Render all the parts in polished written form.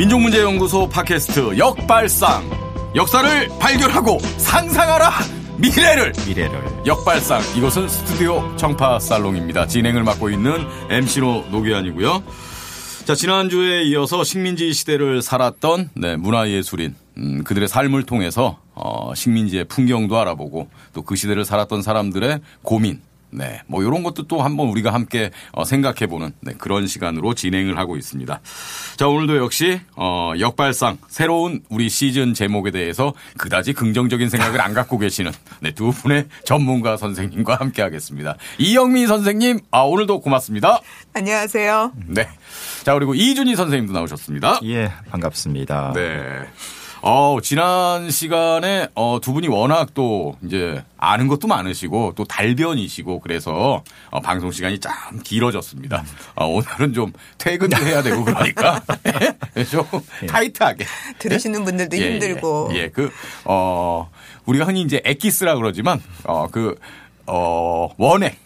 민족문제연구소 팟캐스트 역발상. 역사를 발견하고 상상하라. 미래를 역발상. 이것은 스튜디오 청파살롱입니다. 진행을 맡고 있는 MC로 노기환이고요. 자, 지난주에 이어서 식민지 시대를 살았던 문화예술인 그들의 삶을 통해서 식민지의 풍경도 알아보고 또 그 시대를 살았던 사람들의 고민, 뭐 이런 것도 또 한번 우리가 함께 생각해보는 그런 시간으로 진행을 하고 있습니다. 자, 오늘도 역시 역발상 새로운 우리 시즌 제목에 대해서 그다지 긍정적인 생각을 안 갖고 계시는 두 분의 전문가 선생님과 함께 하겠습니다. 이영미 선생님, 오늘도 고맙습니다. 안녕하세요. 네. 자, 그리고 이준희 선생님도 나오셨습니다. 예, 반갑습니다. 네. 지난 시간에 두 분이 워낙 또 이제 아는 것도 많으시고 또 달변이시고 그래서 방송 시간이 참 길어졌습니다. 오늘은 좀 퇴근도 해야 되고 그러니까 좀 타이트하게 들으시는 분들도 힘들고 우리가 흔히 이제 엑기스라 그러지만 원액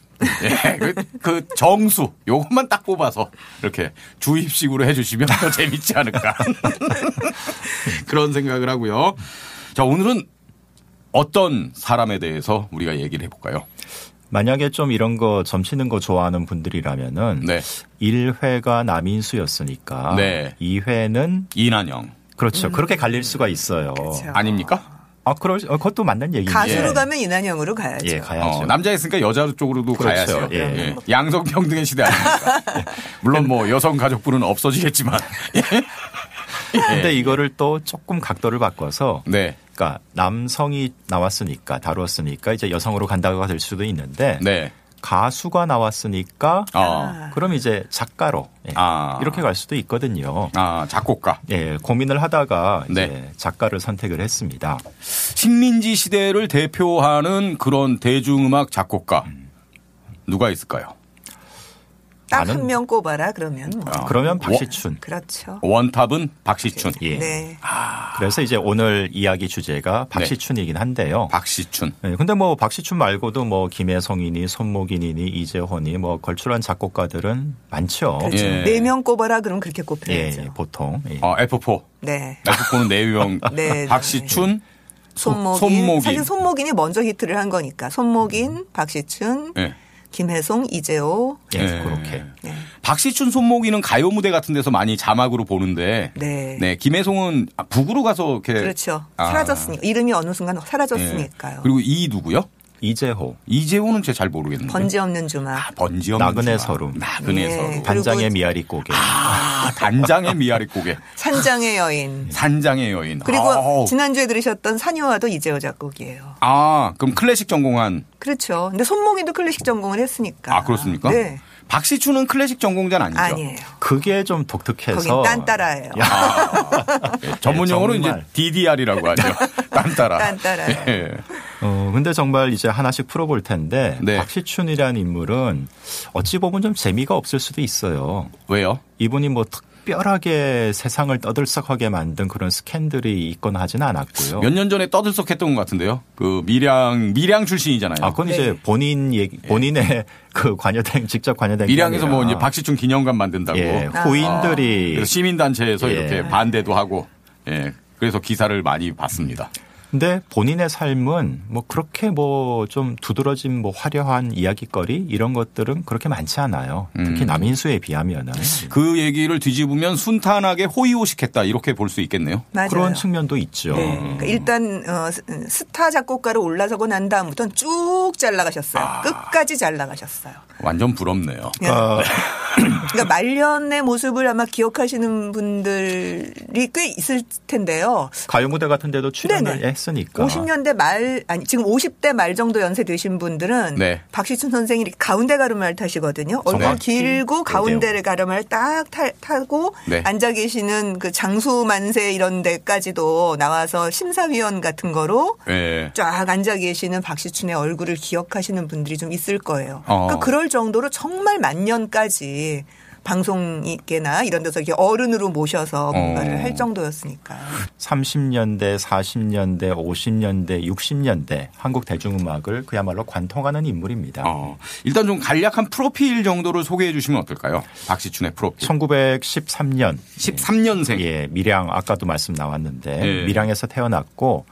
그 정수 요것만 딱 뽑아서 이렇게 주입식으로 해주시면 더 재밌지 않을까 그런 생각을 하고요. 자, 오늘은 어떤 사람에 대해서 우리가 얘기를 해볼까요? 만약에 좀 이런 거 점치는 거 좋아하는 분들이라면은 1회가 남인수였으니까 2회는 이난영. 그렇죠. 그렇게 갈릴 수가 있어요. 그렇죠. 아닙니까? 그것도 맞는 얘기인데. 가수로 가면 이난영으로 가야죠. 예, 가야죠. 남자였으니까 여자 쪽으로도 그렇죠. 가야죠. 예. 양성평등의 시대 아닙니까? 물론 뭐 여성 가족부는 없어지겠지만. 근데 이거를 또 조금 각도를 바꿔서. 네. 그러니까 남성이 나왔으니까 다루었으니까 이제 여성으로 간다고 될 수도 있는데. 네. 가수가 나왔으니까 그럼 이제 작가로 이렇게 갈 수도 있거든요. 작곡가. 예, 고민을 하다가 이제 작가를 선택을 했습니다. 식민지 시대를 대표하는 그런 대중음악 작곡가 누가 있을까요? 딱 한 명 꼽아라 그러면 그러면 박시춘. 그렇죠. 원탑은 박시춘. 예. 네. 그래서 이제 오늘 이야기 주제가 박시춘이긴 한데요. 박시춘. 네, 근데 뭐 박시춘 말고도 뭐 김혜성이니 손목인이니 이재헌이 뭐 걸출한 작곡가들은 많죠. 그렇죠. 4명 꼽아라 그러면 그렇게 꼽혀야죠. 예, 보통. 예. F4. 네. F4는 4명. 네. 박시춘. 손목인. 사실 손목인이 먼저 히트를 한 거니까. 손목인, 박시춘. 김혜송, 이재호. 그렇게. 박시춘, 손목이는 가요 무대 같은 데서 많이 자막으로 보는데. 김혜송은 북으로 가서 이렇게. 그렇죠. 사라졌으니까. 이름이 어느 순간 사라졌으니까요. 그리고 이 누구요? 이재호. 이재호는 제가 잘 모르겠는데. 번지 없는 주말. 번지 없는 나그네 주말. 서름. 나그네 서름. 단장의 미아리 고개. 단장의 미아리 고개. 산장의 여인. 산장의 여인. 그리고 지난주에 들으셨던 산요와도 이재호 작곡이에요. 그럼 클래식 전공한. 그렇죠. 근데 손목이도 클래식 전공을 했으니까. 그렇습니까? 네. 박시춘은 클래식 전공자는 아니죠? 아니에요. 그게 좀 독특해서. 거긴 딴따라예요. 전문 용어로 이제 DDR이라고 하죠. 딴따라. 딴따라. 근데 정말 이제 하나씩 풀어볼 텐데 박시춘이라는 인물은 어찌 보면 좀 재미가 없을 수도 있어요. 왜요? 이분이 뭐 특별하게 세상을 떠들썩하게 만든 그런 스캔들이 있거나 하지는 않았고요. 몇 년 전에 떠들썩했던 것 같은데요. 그 밀양 출신이잖아요. 그건 이제 본인의 그 직접 관여된. 밀양에서 뭐 이제 박시춘 기념관 만든다고. 후인들이. 그래서 시민단체에서 이렇게 반대도 하고. 그래서 기사를 많이 봤습니다. 근데 본인의 삶은 뭐 그렇게 뭐 좀 두드러진 뭐 화려한 이야기거리 이런 것들은 그렇게 많지 않아요. 특히 남인수에 비하면은. 그 얘기를 뒤집으면 순탄하게 호의호식했다 이렇게 볼 수 있겠네요. 맞아요. 그런 측면도 있죠. 그러니까 일단 스타 작곡가로 올라서고 난 다음부터는 쭉 잘 나가셨어요. 끝까지 잘 나가셨어요. 완전 부럽네요. 그러니까 말년의 모습을 아마 기억하시는 분들이 꽤 있을 텐데요. 가요 무대 같은 데도 출연을 했으니까. 50년대 지금 50대 말 정도 연세 되신 분들은 박시춘 선생이 이렇게 가운데 가르마를 타시거든요. 얼굴 길고 가운데 가르마를 딱 타고 앉아 계시는 그 장수 만세 이런 데까지도 나와서 심사위원 같은 거로 쫙 앉아 계시는 박시춘의 얼굴을 기억하시는 분들이 좀 있을 거예요. 그러니까 그럴 정도로 정말 만년까지 방송계나 이런 데서 이렇게 어른으로 모셔서 뭔가를 할 정도였으니까. 30년대, 40년대, 50년대, 60년대 한국 대중음악을 그야말로 관통하는 인물입니다. 일단 좀 간략한 프로필 정도를 소개해 주시면 어떨까요? 박시춘의 프로필. 1913년. 13년생. 예, 밀양 아까도 말씀 나왔는데 밀양에서 태어났고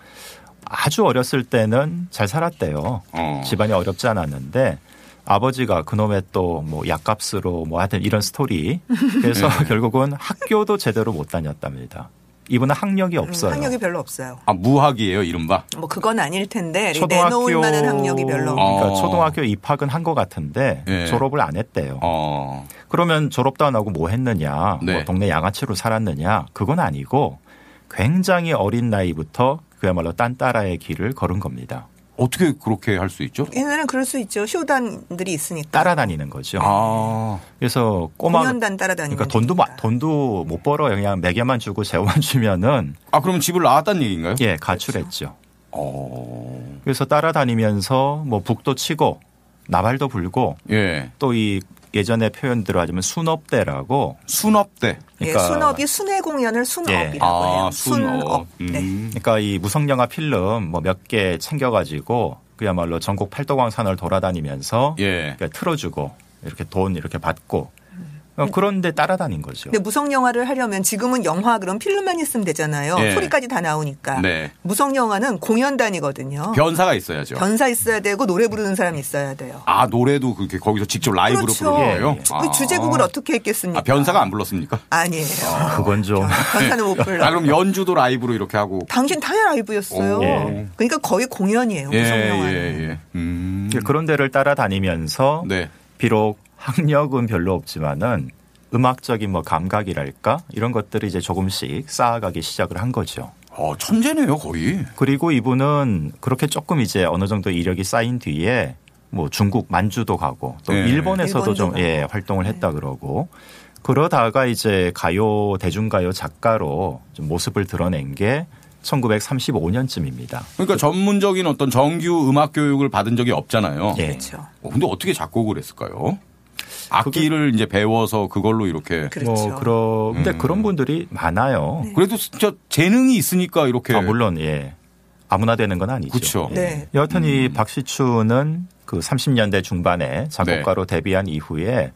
아주 어렸을 때는 잘 살았대요. 집안이 어렵지 않았는데 아버지가 그놈의 또 뭐 약값으로 뭐 하여튼 이런 스토리. 그래서 결국은 학교도 제대로 못 다녔답니다. 이분은 학력이 없어요. 학력이 별로 없어요. 무학이에요, 이른바? 뭐 그건 아닐 텐데 내놓을 만한 학력이 별로 없어요. 그러니까 초등학교 입학은 한 것 같은데 졸업을 안 했대요. 그러면 졸업도 안 하고 뭐 했느냐. 뭐 동네 양아치로 살았느냐. 그건 아니고 굉장히 어린 나이부터 그야말로 딴따라의 길을 걸은 겁니다. 어떻게 그렇게 할 수 있죠? 옛날에는 그럴 수 있죠. 쇼단들이 있으니까. 따라다니는 거죠. 그래서 공연단 따라다니는 그러니까 돈도 못 벌어요. 그냥 매개만 주고 재원만 주면은. 그러면 집을 나왔다는 얘기인가요? 예, 가출했죠. 그래서 따라다니면서 뭐 북도 치고 나발도 불고 또 이 예전에 표현대로 하자면 순업대라고. 순업대. 그러니까 순업이 순회 공연을 순업이라고 해요. 순업. 그러니까 이 무성영화 필름 뭐 몇 개 챙겨가지고 그야말로 전국 팔도광산을 돌아다니면서 그러니까 틀어주고 이렇게 돈 이렇게 받고 그런데 따라다닌 거죠. 근데 무성 영화를 하려면 지금은 영화 그럼 필름만 있으면 되잖아요. 소리까지 다 나오니까. 무성 영화는 공연단이거든요. 변사가 있어야죠. 변사 있어야 되고 노래 부르는 사람이 있어야 돼요. 노래도 그렇게 거기서 직접 라이브로 부르는 거예요? 주제곡을 어떻게 했겠습니까? 변사가 안 불렀습니까? 아니에요. 그건 좀. 변사는 못 불러. 그럼 연주도 라이브로 이렇게 하고. 당신 다 라이브였어요. 그러니까 거의 공연이에요. 무성 영화는. 그런 데를 따라다니면서 비록 학력은 별로 없지만은 음악적인 뭐 감각이랄까 이런 것들을 이제 조금씩 쌓아가기 시작을 한 거죠. 천재네요, 거의. 그리고 이분은 그렇게 조금 이제 어느 정도 이력이 쌓인 뒤에 뭐 중국 만주도 가고 또 일본에서도 좀 활동을 했다 그러고 그러다가 이제 가요 대중가요 작가로 좀 모습을 드러낸 게 1935년쯤입니다. 그러니까 전문적인 어떤 정규 음악 교육을 받은 적이 없잖아요. 그렇죠. 근데 어떻게 작곡을 했을까요? 악기를 이제 배워서 그걸로 이렇게. 그렇죠. 근데 그런 분들이 많아요. 그래도 진짜 재능이 있으니까 이렇게. 물론 아무나 되는 건 아니죠. 그렇죠. 여하튼 이 박시춘은 그 30년대 중반에 작곡가로 데뷔한 이후에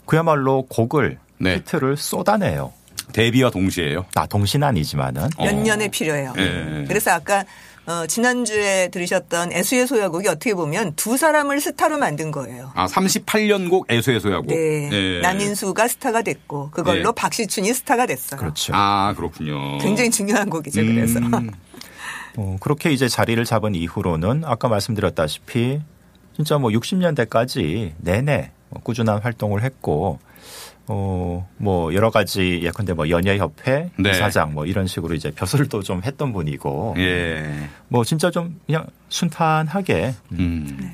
그야말로 곡을 히트를 쏟아내요. 데뷔와 동시에요? 동시는 아니지만은. 몇 년에 필요해요. 그래서 아까 지난주에 들으셨던 애수의 소야곡이 어떻게 보면 두 사람을 스타로 만든 거예요. 38년 곡 애수의 소야곡. 남인수가 스타가 됐고 그걸로 박시춘이 스타가 됐어요. 그렇죠. 그렇군요. 굉장히 중요한 곡이죠. 그래서. 그렇게 이제 자리를 잡은 이후로는 아까 말씀드렸다시피 진짜 뭐 60년대까지 내내 꾸준한 활동을 했고 뭐 여러 가지 예컨대 뭐 연예협회 이사장 뭐 이런 식으로 이제 벼슬도 좀 했던 분이고 뭐 진짜 좀 그냥 순탄하게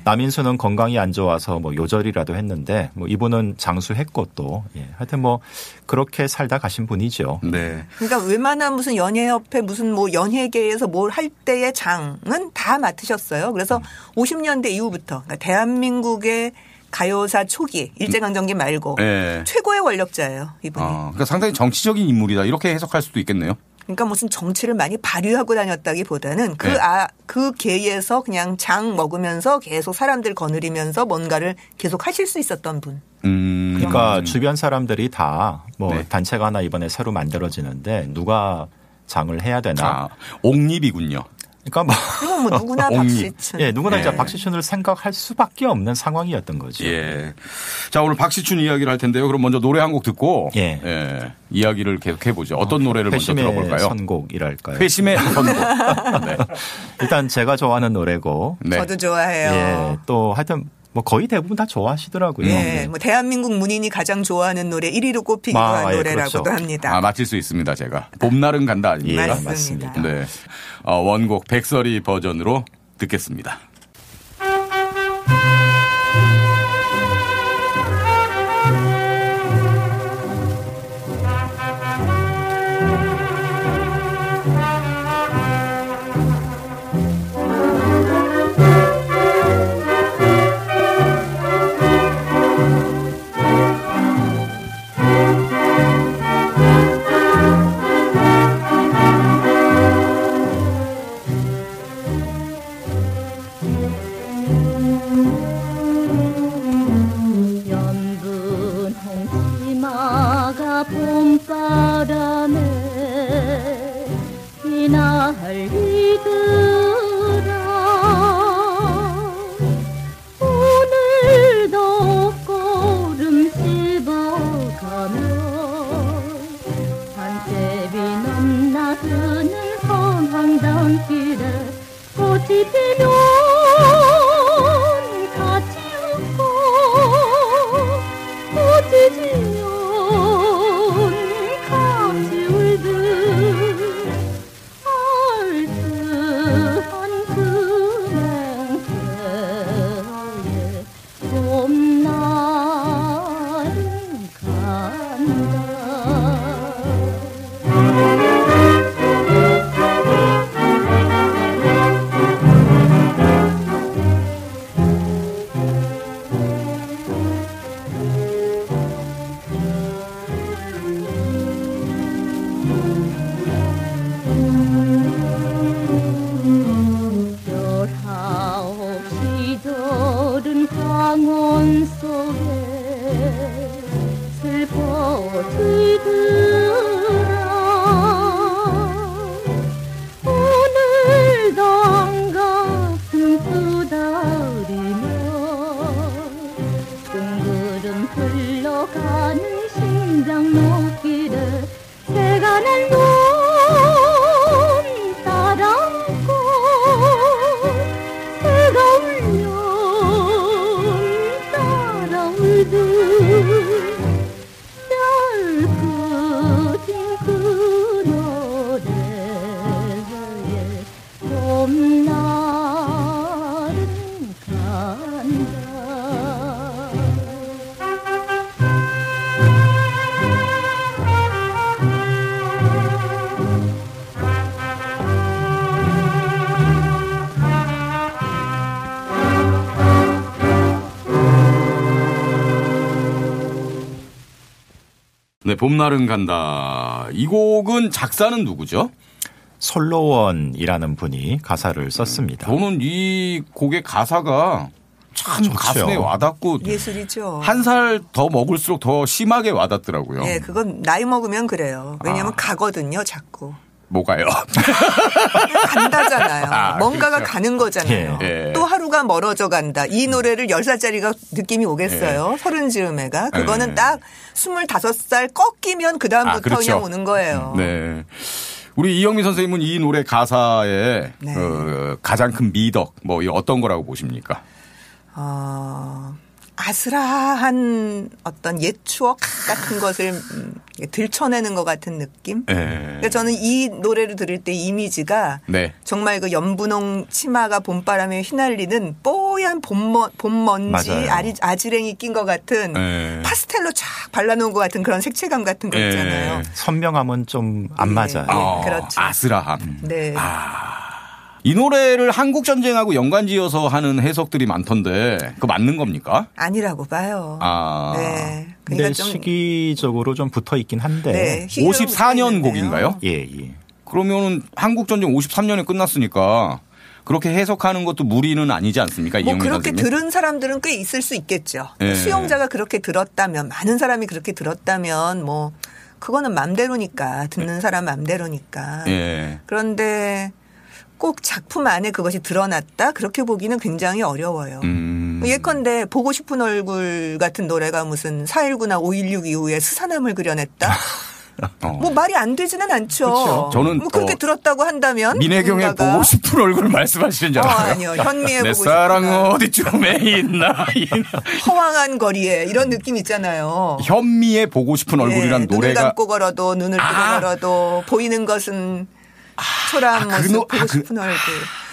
남인수는 건강이 안 좋아서 뭐 요절이라도 했는데 뭐 이분은 장수했고 또 하여튼 뭐 그렇게 살다 가신 분이죠. 그러니까 웬만한 무슨 연예협회 무슨 뭐 연예계에서 뭘 할 때의 장은 다 맡으셨어요. 그래서 50년대 이후부터 그러니까 대한민국의 가요사 초기 일제강점기 말고 최고의 권력자예요. 이분이. 그러니까 상당히 정치적인 인물이다. 이렇게 해석할 수도 있겠네요. 그러니까 무슨 정치를 많이 발휘하고 다녔다기보다는 그 계에서 그냥 장 먹으면서 계속 사람들 거느리면서 뭔가를 계속 하실 수 있었던 분. 그러니까 주변 사람들이 다 뭐 단체가 하나 이번에 새로 만들어지는데 누가 장을 해야 되나. 옥립이군요. 그러니까 뭐 누구나 박시춘. 누구나 이제 박시춘을 생각할 수밖에 없는 상황이었던 거죠. 자, 오늘 박시춘 이야기를 할 텐데요. 그럼 먼저 노래 한 곡 듣고 이야기를 계속 해보죠. 어떤 노래를 먼저 들어볼까요? 회심의 선곡이랄까요? 회심의 선곡. 일단 제가 좋아하는 노래고. 저도 좋아해요. 또 하여튼 뭐 거의 대부분 다 좋아하시더라고요. 뭐 대한민국 문인이 가장 좋아하는 노래 1위로 꼽히기도 한 노래라고도 그렇죠. 합니다. 맞힐 수 있습니다, 제가. 봄날은 간다 아닙니까? 맞습니다. 원곡 백설이 버전으로 듣겠습니다. 난리더라. 오늘도 꼬름 씹어가며 산채비 넘나드는 성황단길에 꽃이 피면 같이 웃고 꽃이 지면 같이 울듯 알뜰한 그 맹세에 봄날은 간다. 강원 속에 슬퍼지더라. 오늘도 한가슴 쓰다리며 뜬구름 흘러가는 심장 높이를 새가 날 눈 따라오고 새가 울려 별끝인 그 노래에 봄날은 간다. 네, 봄날은 간다. 이 곡은 작사는 누구죠? 솔로원이라는 분이 가사를 썼습니다. 저는 이 곡의 가사가 참 좋죠. 가슴에 와닿고 예술이죠. 한 살 더 먹을수록 더 심하게 와닿더라고요. 네, 그건 나이 먹으면 그래요. 왜냐하면 가거든요, 자꾸. 뭐가요? 간다잖아요. 뭔가가 그렇죠. 가는 거잖아요. 예. 또 하루가 멀어져 간다. 이 노래를 10살짜리가 느낌이 오겠어요. 서른 즈음 애가. 그거는 딱 25살 꺾이면 그다음부터 그렇죠. 그냥 오는 거예요. 네. 우리 이영미 선생님은 이 노래 가사에 네. 가장 큰 미덕 뭐 어떤 거라고 보십니까? 아슬아한 어떤 옛 추억 같은 것을 들춰내는 것 같은 느낌. 네. 그러니까 저는 이 노래를 들을 때 이미지가 네. 정말 그 연분홍 치마가 봄바람에 휘날리는 뽀얀 봄먼지 아지랭이 낀 것 같은 네. 파스텔로 쫙 발라놓은 것 같은 그런 색채감 같은 거 있잖아요. 네. 선명함은 좀 안 맞아요. 그렇죠. 아슬아함. 네. 이 노래를 한국 전쟁하고 연관지어서 하는 해석들이 많던데 그거 맞는 겁니까? 아니라고 봐요. 네. 근데 그러니까 시기적으로 좀 붙어 있긴 한데. 네, 54년 곡인가요? 예. 그러면은 한국 전쟁 53년에 끝났으니까 그렇게 해석하는 것도 무리는 아니지 않습니까? 뭐 이영민 그렇게 선생님? 들은 사람들은 꽤 있을 수 있겠죠. 네. 수용자가 그렇게 들었다면, 많은 사람이 그렇게 들었다면 뭐 그거는 맘대로니까, 듣는 사람 맘대로니까. 예. 그런데 꼭 작품 안에 그것이 드러났다? 그렇게 보기는 굉장히 어려워요. 예컨대 보고 싶은 얼굴 같은 노래가 무슨 4.19나 5.16 이후에 스산함을 그려냈다? 뭐 말이 안 되지는 않죠. 그렇죠. 저는 뭐 그렇게 들었다고 한다면 민혜경의 뭔가가 보고 싶은 얼굴을 말씀하시는 줄 알아요. 아니요. 현미의 내 보고 사랑은 싶은 어디쯤에 있나. 허황한 거리에 이런 느낌 있잖아요. 현미의 보고 싶은 얼굴이란 눈을 노래가 감고 걸어도 눈을 뜨고 걸어도 보이는 것은 초라한 모습 보고 싶은 얼굴.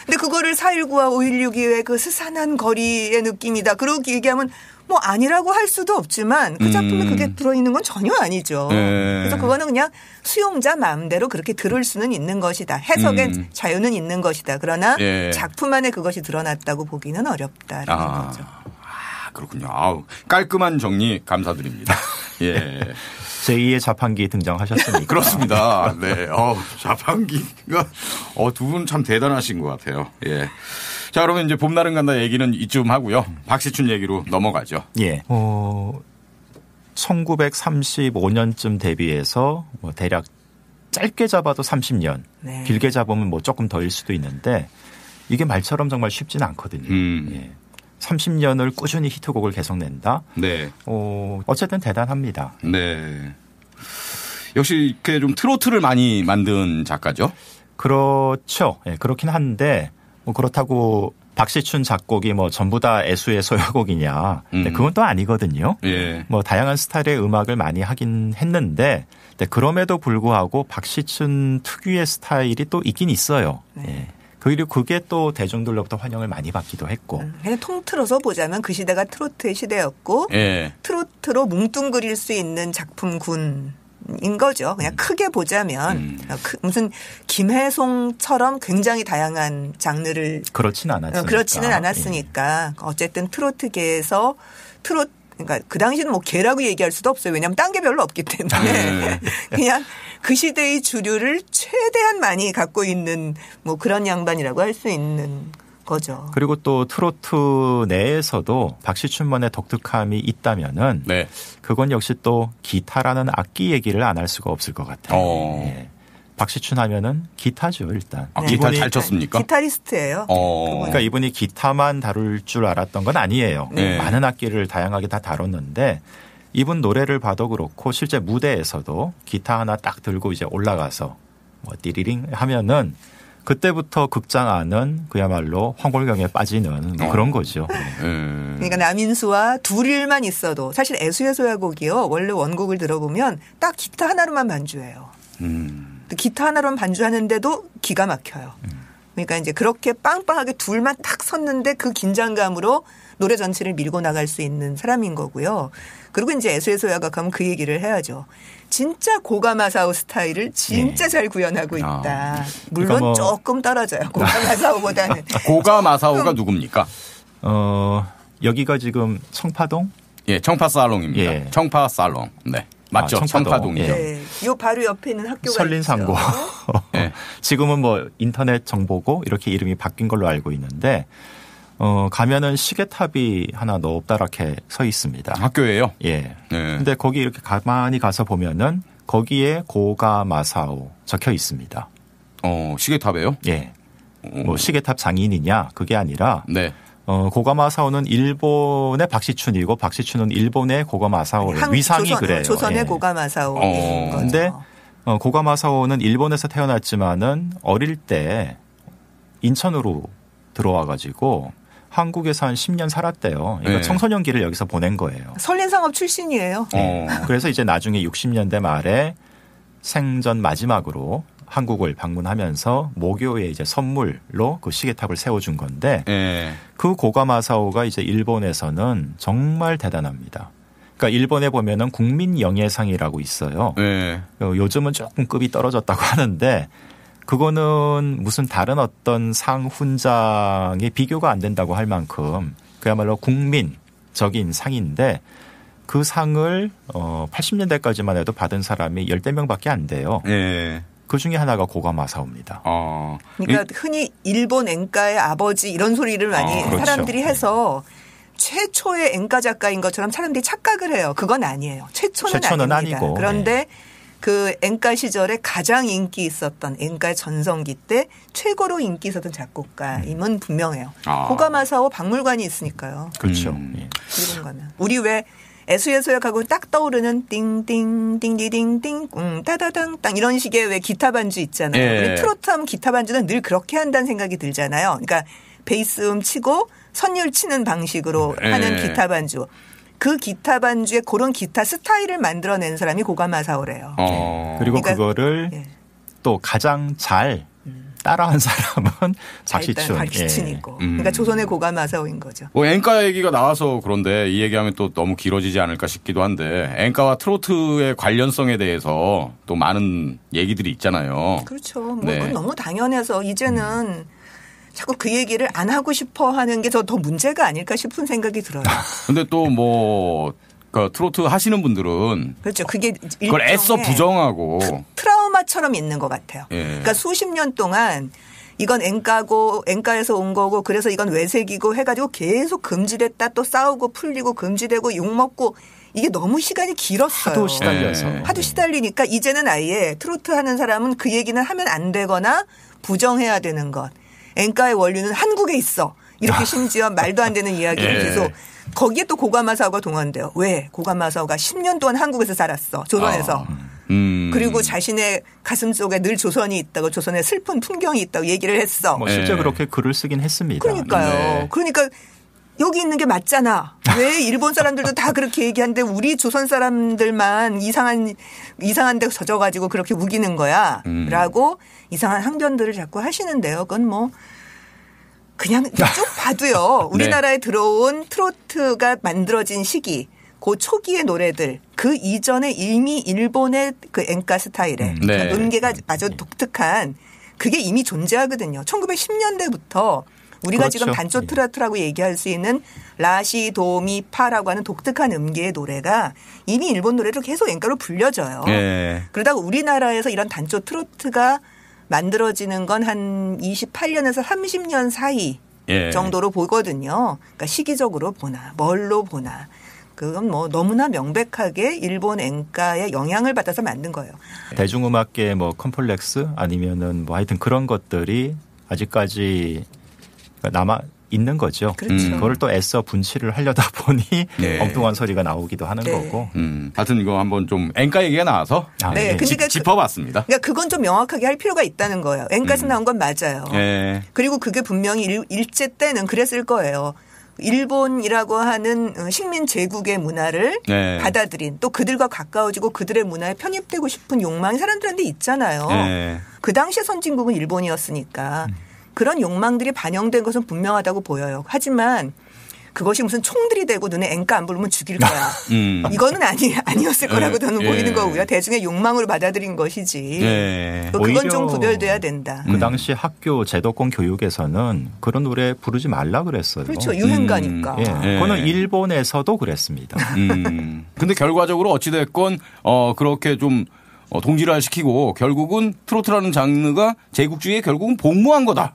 근데 그거를 4.19와 5.16 이후에 그 스산한 거리의 느낌이다. 그렇게 얘기하면 뭐 아니라고 할 수도 없지만 그 작품에 그게 들어있는 건 전혀 아니죠. 그래서 그거는 그냥 수용자 마음대로 그렇게 들을 수는 있는 것이다. 해석의 자유는 있는 것이다. 그러나 작품 안에 그것이 드러났다고 보기는 어렵다라는 거죠. 그렇군요. 아우, 깔끔한 정리 감사드립니다. 예. 제2의 자판기 등장하셨습니까? 그렇습니다. 네. 자판기가 두 분 참 대단하신 것 같아요. 예. 자, 그러면 이제 봄날은 간다 얘기는 이쯤 하고요. 박시춘 얘기로 넘어가죠. 예. 1935년쯤 데뷔해서 뭐 대략 짧게 잡아도 30년, 네. 길게 잡으면 뭐 조금 더일 수도 있는데 이게 말처럼 정말 쉽지는 않거든요. 예. 30년을 꾸준히 히트곡을 계속 낸다. 네. 어쨌든 대단합니다. 네. 역시 이렇게 좀 트로트를 많이 만든 작가죠? 그렇죠. 예, 그렇긴 한데 뭐 그렇다고 박시춘 작곡이 뭐 전부 다 애수의 소유곡이냐. 그건 또 아니거든요. 예. 뭐 다양한 스타일의 음악을 많이 하긴 했는데 그럼에도 불구하고 박시춘 특유의 스타일이 또 있긴 있어요. 네. 예. 그리고 그게 또 대중들로부터 환영을 많이 받기도 했고. 그냥 통틀어서 보자면 그 시대가 트로트의 시대였고 예. 트로트로 뭉뚱그릴 수 있는 작품군인 거죠. 그냥 크게 보자면 무슨 김혜송처럼 굉장히 다양한 장르를 그렇지는 않았으니까. 그렇지는 않았으니까 어쨌든 트로트계에서 그러니까 그 당시는 뭐 개라고 얘기할 수도 없어요. 왜냐하면 딴 게 별로 없기 때문에 그냥 그 시대의 주류를 최대한 많이 갖고 있는 뭐 그런 양반이라고 할 수 있는 거죠. 그리고 또 트로트 내에서도 박시춘만의 독특함이 있다면은 네. 그건 역시 또 기타라는 악기 얘기를 안 할 수가 없을 것 같아요. 예. 박시춘 하면은 기타죠, 일단. 아, 기타 잘 쳤습니까? 기타리스트예요. 그러니까 이분이 기타만 다룰 줄 알았던 건 아니에요. 네. 많은 악기를 다양하게 다 다뤘는데 이분 노래를 봐도 그렇고 실제 무대에서도 기타 하나 딱 들고 이제 올라가서 뭐 띠리링 하면은 그때부터 극장 안은 그야말로 황홀경에 빠지는 뭐 그런 거죠. 그러니까 남인수와 둘일만 있어도 사실 애수의 소야곡이요. 원래 원곡을 들어보면 딱 기타 하나로만 반주해요. 기타 하나로만 반주하는데도 기가 막혀요. 그러니까 이제 그렇게 빵빵하게 둘만 딱 섰는데 그 긴장감으로 노래 전체를 밀고 나갈 수 있는 사람인 거고요. 그리고 이제 애수의 소야가 가면 그 얘기를 해야죠. 진짜 고가마사오 스타일을 진짜 잘 구현하고 있다. 물론 그러니까 뭐 조금 떨어져요. 고가마사오보다는. 고가마사오가 누굽니까? 여기가 지금 청파동? 예, 청파살롱입니다. 예. 청파살롱. 네. 맞죠. 청파동이죠. 네. 요 바로 옆에 있는 학교가 설린상고. 네. 지금은 뭐 인터넷 정보고 이렇게 이름이 바뀐 걸로 알고 있는데 가면은 시계탑이 하나 높다랗게 서 있습니다. 학교예요? 예. 네. 근데 거기 이렇게 가만히 가서 보면은 거기에 고가마사오 적혀 있습니다. 시계탑이에요? 예. 뭐 시계탑 장인이냐 그게 아니라 네. 고가마사오는 일본의 박시춘이고 박시춘은 일본의 고가마사오예요. 위상이 그래요. 조선의 예. 고가마사오인 거죠. 그런데 고가마사오는 일본에서 태어났지만은 어릴 때 인천으로 들어와 가지고 한국에서 한 10년 살았대요. 그러니까 네. 청소년기를 여기서 보낸 거예요. 설린상업 출신이에요. 그래서 이제 나중에 60년대 말에 생전 마지막으로 한국을 방문하면서 모교에 이제 선물로 그 시계탑을 세워준 건데 그 고가마사오가 이제 일본에서는 정말 대단합니다. 그러니까 일본에 보면은 국민영예상이라고 있어요. 요즘은 조금 급이 떨어졌다고 하는데 그거는 무슨 다른 어떤 상 훈장에 비교가 안 된다고 할 만큼 그야말로 국민적인 상인데 그 상을 80년대까지만 해도 받은 사람이 10대 명밖에 안 돼요. 그 중에 하나가 고가마사오입니다. 그러니까 흔히 일본 엔가의 아버지 이런 소리를 많이 그렇죠. 사람들이 해서 최초의 엔가 작가인 것처럼 사람들이 착각을 해요. 그건 아니에요. 최초는 아닙니다. 아니고. 그런데 그 엔가 시절에 가장 인기 있었던 엔가 전성기 때 최고로 인기 있었던 작곡가임은 분명해요. 고가마사오 박물관이 있으니까요. 그렇죠. 일본 가면. 우리 왜 애수의 소역하고 딱 떠오르는 띵띵 띵디딩띵 따다당 땅 이런 식의 왜 기타 반주 있잖아요. 우리 트로트 하면 기타 반주는 늘 그렇게 한다는 생각이 들잖아요. 그러니까 베이스음 치고 선율 치는 방식으로 하는 기타 반주. 그 기타 반주에 그런 기타 스타일을 만들어낸 사람이 고가마사오래요. 그리고 그러니까, 그거를 또 가장 잘 따라한 사람은 박시춘. 박시춘이고. 그러니까 조선의 고가마사오인 거죠. 뭐 엔카 얘기가 나와서 그런데 이 얘기하면 또 너무 길어지지 않을까 싶기도 한데 엔카와 트로트의 관련성에 대해서 또 많은 얘기들이 있잖아요. 그렇죠. 뭐 그건 너무 당연해서 이제는 자꾸 그 얘기를 안 하고 싶어 하는 게 더 문제가 아닐까 싶은 생각이 들어요. 근데 또 뭐 그 트로트 하시는 분들은 그렇죠. 그게 그걸 애써 부정하고 트라우마처럼 있는 것 같아요. 그러니까 수십 년 동안 이건 엔가고 엔가에서 온 거고 그래서 이건 외색이고 해가지고 계속 금지됐다 또 싸우고 풀리고 금지되고 욕먹고 이게 너무 시간이 길었어요. 하도 시달려서. 하도 시달리니까 이제는 아예 트로트 하는 사람은 그 얘기는 하면 안 되거나 부정해야 되는 것. 엔카의 원류는 한국에 있어. 이렇게 심지어 말도 안 되는 이야기를 계속. 거기에 또 고가마사오가 동원돼요. 왜? 고가마사오가 10년 동안 한국에서 살았어. 조선에서. 그리고 자신의 가슴 속에 늘 조선이 있다고 조선의 슬픈 풍경이 있다고 얘기를 했어. 뭐 실제 그렇게 글을 쓰긴 했습니다. 그러니까요. 네. 그러니까 여기 있는 게 맞잖아. 왜 일본 사람들도 다 그렇게 얘기하는데 우리 조선 사람들만 이상한 데 젖어가지고 그렇게 우기는 거야. 라고 이상한 항변들을 자꾸 하시는데요. 그건 뭐 그냥 쭉 봐도요. 우리나라에 들어온 트로트가 만들어진 시기, 그 초기의 노래들, 그 이전에 이미 일본의 그 엔카 스타일의 음계가 아주 독특한 그게 이미 존재하거든요. 1910년대부터 우리가 그렇죠. 지금 단조 트로트라고 얘기할 수 있는 라시, 도미, 파라고 하는 독특한 음계의 노래가 이미 일본 노래로 계속 엔카로 불려져요. 그러다가 우리나라에서 이런 단조 트로트가 만들어지는 건 한 28년에서 30년 사이 정도로 보거든요. 그러니까 시기적으로 보나 뭘로 보나. 그건 뭐 너무나 명백하게 일본 엔카의 영향을 받아서 만든 거예요. 대중음악계의 뭐 컴플렉스 아니면은 뭐 하여튼 그런 것들이 아직까지 남아 있는 거죠. 그렇죠. 그걸 또 애써 분치를 하려다 보니 엉뚱한 소리가 나오기도 하는 거고. 하여튼 이거 한번 좀 엔카 얘기가 나와서 그러니까 짚어봤습니다. 그러니까 그건 좀 명확하게 할 필요가 있다는 거예요. 엔카에서 나온 건 맞아요. 그리고 그게 분명히 일제 때는 그랬을 거예요. 일본이라고 하는 식민 제국의 문화를 받아들인 또 그들과 가까워지고 그들의 문화에 편입되고 싶은 욕망이 사람들한테 있잖아요. 그 당시에 선진국은 일본이었으니까 그런 욕망들이 반영된 것은 분명하다고 보여요. 하지만 그것이 무슨 총들이 되고 눈에 엔카 안 부르면 죽일 거야. 이거는 아니었을 거라고 저는 보이는 거고요. 대중의 욕망으로 받아들인 것이지. 그건 좀 구별돼야 된다. 그 당시 학교 제도권 교육에서는 그런 노래 부르지 말라 그랬어요. 그렇죠. 유행가니까. 그거는 일본에서도 그랬습니다. 근데 결과적으로 어찌됐건 그렇게 좀 동질화시키고 결국은 트로트라는 장르가 제국주의에 결국은 복무한 거다.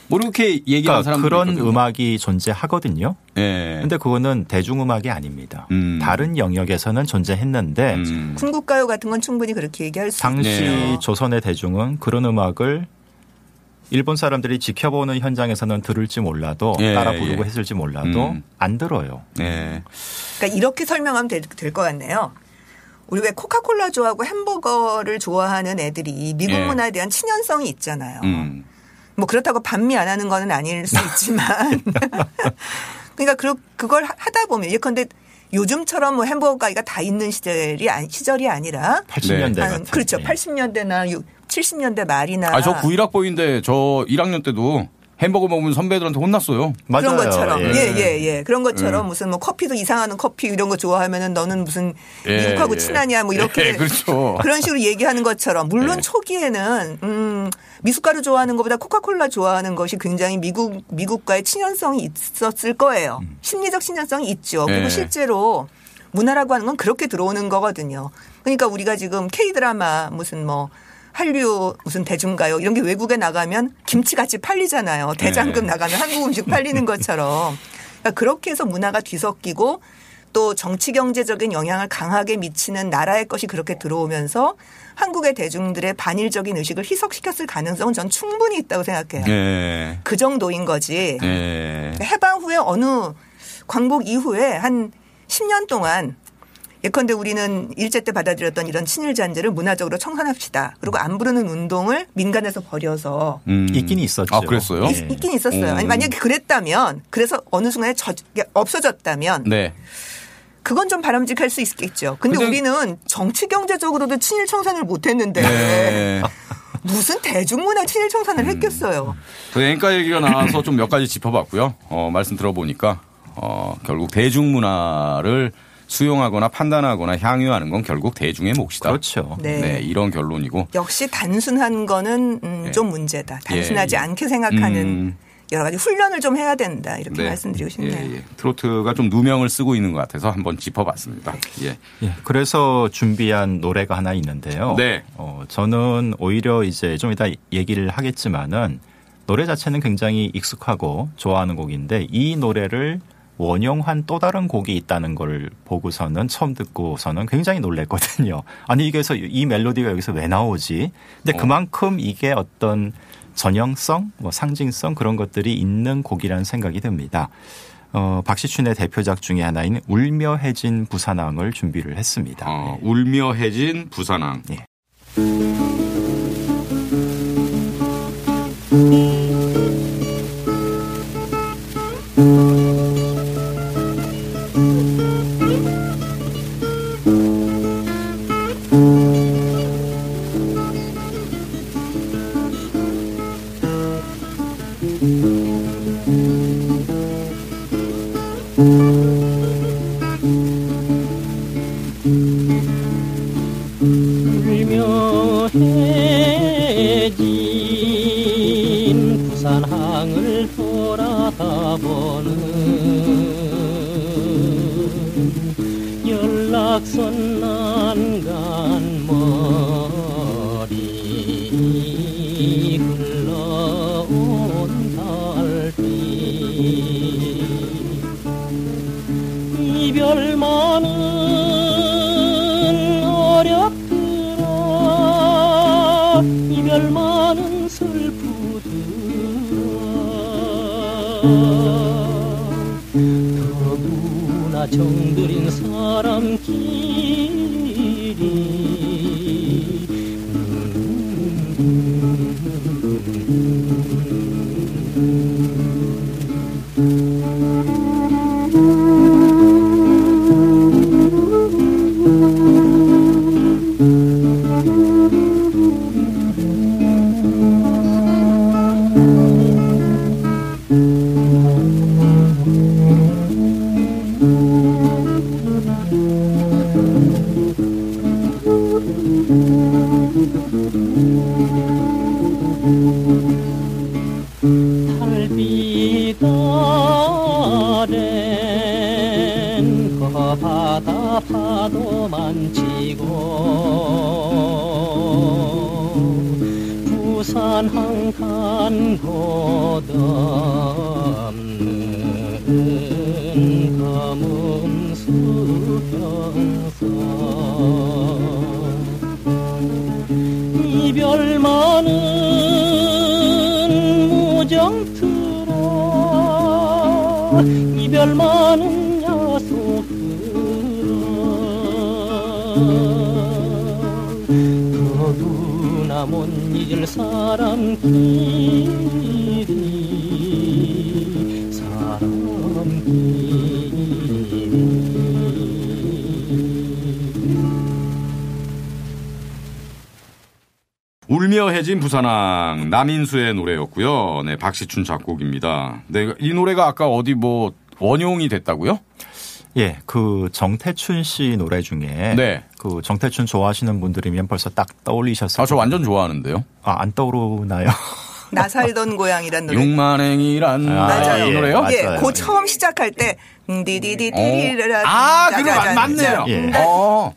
뭐 이렇게 얘기하는 사람들 그런 있거든요. 음악이 존재하거든요. 그런데 그거는 대중음악이 아닙니다. 다른 영역에서는 존재했는데 군국가요 같은 건 충분히 그렇게 얘기할 수 있죠. 당시 조선의 대중은 그런 음악을 일본 사람들이 지켜보는 현장에서는 들을지 몰라도 따라 부르고 했을지 몰라도 안 들어요. 그러니까 이렇게 설명하면 될 것 같네요. 우리 왜 코카콜라 좋아하고 햄버거를 좋아하는 애들이 미국 문화에 대한 친연성이 있잖아요. 뭐 그렇다고 반미 안 하는 건 아닐 수 있지만 그러니까 그걸 하다 보면 예컨대 요즘처럼 뭐 햄버거 가게가 다 있는 시절이 아니라 80년대 같은. 그렇죠. 80년대나 70년대 말이나. 저 91학번인데 저 1학년 때도 햄버거 먹으면 선배들한테 혼났어요. 맞아요. 그런 것처럼. 그런 것처럼 무슨 뭐 커피도 이상하는 커피 이런 거 좋아하면은 너는 무슨 미국하고 친하냐 뭐 이렇게. 그렇죠. 그런 식으로 얘기하는 것처럼. 물론 초기에는, 미숫가루 좋아하는 것보다 코카콜라 좋아하는 것이 굉장히 미국과의 친연성이 있었을 거예요. 심리적 친연성이 있죠. 그리고 실제로 문화라고 하는 건 그렇게 들어오는 거거든요. 그러니까 우리가 지금 K-드라마 무슨 뭐 한류 무슨 대중가요 이런 게 외국에 나가면 김치같이 팔리잖아요. 대장금 나가면 한국 음식 팔리는 것처럼. 그러니까 그렇게 해서 문화가 뒤섞이고 또 정치 경제적인 영향을 강하게 미치는 나라의 것이 그렇게 들어오면서 한국의 대중들의 반일적인 의식을 희석시켰을 가능성은 전 충분히 있다고 생각해요. 그 정도인 거지. 해방 후에 어느 광복 이후에 한 10년 동안 예컨대 우리는 일제 때 받아들였던 이런 친일 잔재를 문화적으로 청산합시다. 그리고 안 부르는 운동을 민간에서 벌여서 있긴 있었죠. 아, 그랬어요? 있긴 있었어요. 아니 만약에 그랬다면 그래서 어느 순간에 없어졌다면 그건 좀 바람직할 수 있겠죠. 근데 우리는 정치 경제적으로도 친일 청산을 못했는데 무슨 대중문화 친일 청산을 했겠어요. 엔카 얘기가 나와서 좀 몇 가지 짚어봤고요. 말씀 들어보니까 결국 대중문화를 수용하거나 판단하거나 향유하는 건 결국 대중의 몫이다. 그렇죠. 네. 이런 결론이고. 역시 단순한 거는 좀 문제다. 단순하지 않게 생각하는 여러 가지 훈련을 좀 해야 된다. 이렇게 말씀드리고 싶네요. 트로트가 좀 누명을 쓰고 있는 것 같아서 한번 짚어봤습니다. 그래서 준비한 노래가 하나 있는데요. 저는 오히려 이제 좀 이따 얘기를 하겠지만은 노래 자체는 굉장히 익숙하고 좋아하는 곡인데 이 노래를 원용한 또 다른 곡이 있다는 걸 보고서는 처음 듣고서는 굉장히 놀랐거든요. 아니 이게서 이 멜로디가 여기서 왜 나오지? 근데 그만큼 이게 어떤 전형성, 뭐 상징성 그런 것들이 있는 곡이라는 생각이 듭니다. 박시춘의 대표작 중에 하나인 울며 해진 부산항을 준비를 했습니다. 네. 울며 해진 부산항. 네. 울며 해진 부산항을 돌아다보는 연락선 난간 머리 흘러온 달빛 이별 많은 어렵더라 이별 많은 슬프더라 더구나 정들인 사람끼리 달빛 아랜 그 바다 파도 만지고 부산항 간 곳 없는 검은 수평선 이별 많은 무정트라 이별 많은 야속들아 더구나 못 잊을 사람끼리 울며 해진 부산항 남인수의 노래였고요. 네, 박시춘 작곡입니다. 네, 이 노래가 아까 어디 뭐 원용이 됐다고요? 예, 그 정태춘 씨 노래 중에 네. 그 정태춘 좋아하시는 분들이면 벌써 딱 떠올리셨을 거예요. 저 완전 좋아하는데요. 안 떠오르나요? 나 살던 고향이란 노래. 육만행이란 맞아요. 이 노래요? 예, 그 처음 시작할 때 디디디디리라 그거 맞네요. 예.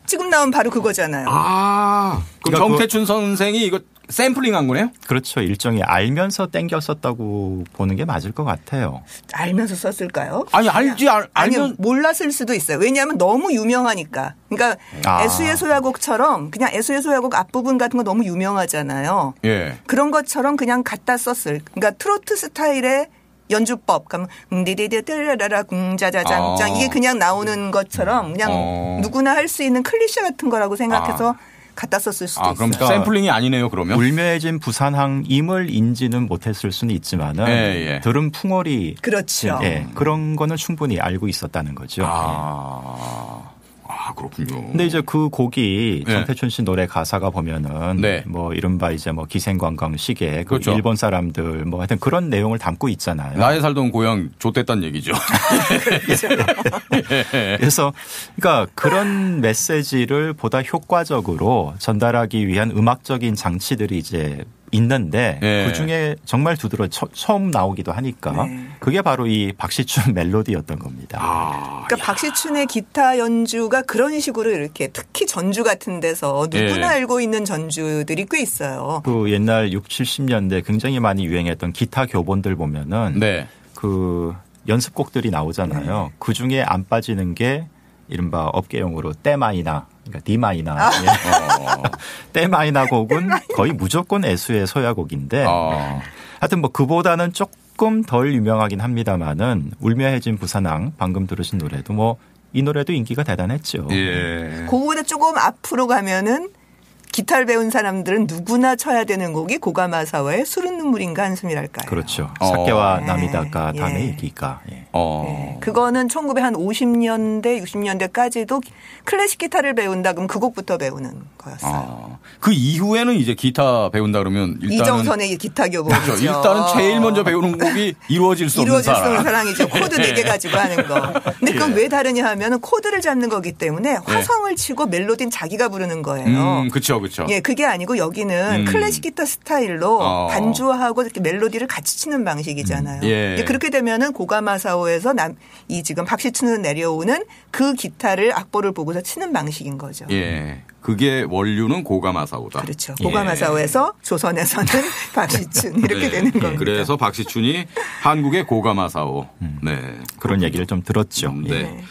지금 나온 바로 그거잖아요. 그럼 그러니까 정태춘 선생이 이거 샘플링한 거네요? 그렇죠. 일종의 알면서 땡겼었다고 보는 게 맞을 것 같아요. 알면서 썼을까요? 아니 알지 아니면 몰랐을 수도 있어요. 왜냐하면 너무 유명하니까. 그러니까 애수의 소야곡처럼 그냥 애수의 소야곡 앞부분 같은 거 너무 유명하잖아요. 예. 그런 것처럼 그냥 갖다 썼을. 그러니까 트로트 스타일의 연주법, 그러면 디디디디라라 궁자자장장 이게 그냥 나오는 것처럼 그냥 누구나 할 수 있는 클리셰 같은 거라고 생각해서. 갖다 썼을 수도 있어요. 그럼 샘플링이 아니네요, 그러면? 울며 해진 부산항임을 인지는 못했을 수는 있지만은 들은 풍월이 그렇죠. 그런 거는 충분히 알고 있었다는 거죠. 그렇군요. 근데 이제 그 곡이 정태춘 씨 노래 가사가 보면은 뭐 이른바 이제 뭐 기생관광 시계 그렇죠. 일본 사람들 뭐 하여튼 그런 내용을 담고 있잖아요. 나의 살던 고향 좆됐다는 얘기죠. 그래서 그러니까 그런 메시지를 보다 효과적으로 전달하기 위한 음악적인 장치들이 이제 있는데 그중에 정말 두드러 처음 나오기도 하니까 그게 바로 이 박시춘 멜로디였던 겁니다. 그러니까 박시춘의 기타 연주가 그런 식으로 이렇게 특히 전주 같은 데서 누구나 알고 있는 전주들이 꽤 있어요. 그 옛날 60, 70년대 굉장히 많이 유행했던 기타 교본들 보면은 그 연습곡들이 나오잖아요. 그 중에 안 빠지는 게 이른바 업계용어로 때마이나, 그러니까 D마이나. 때마이나 곡은 거의 무조건 애수의 소야곡인데 하여튼 뭐 그보다는 조금 덜 유명하긴 합니다만은 울며 해진 부산항 방금 들으신 노래도 뭐 이 노래도 인기가 대단했죠. 예. 그거보다 조금 앞으로 가면은 기타를 배운 사람들은 누구나 쳐야 되는 곡이 고가마사와의 술은 눈물인가 한숨이랄까요. 그렇죠. 사케와 나미다가 다음에 이기가. 네. 그거는 1950년대, 60년대까지도 클래식 기타를 배운다 그러면 그 곡부터 배우는 거였어요. 그 이후에는 이제 기타 배운다 그러면 일단은 이정선의 기타 교본이죠. 그렇죠. 일단은 제일 먼저 배우는 곡이 이루어질 수 없는 사랑이죠. 코드 4개 가지고 하는 거. 근데 그건 왜 다르냐 하면 코드를 잡는 거기 때문에 화성을 치고 멜로디는 자기가 부르는 거예요. 그렇죠. 그렇죠. 예, 그게 아니고 여기는 클래식 기타 스타일로 반주하고 이렇게 멜로디를 같이 치는 방식이잖아요. 그렇게 되면은 고가마사오에서 이 지금 박시춘으로 내려오는 그 기타를 악보를 보고서 치는 방식인 거죠. 예. 그게 원류는 고가마사오다. 그렇죠. 고가마사오에서 조선에서는 박시춘 이렇게 되는 겁니다. 그래서 박시춘이 한국의 고가마사오. 네. 그런 얘기를 좀 들었죠. 네.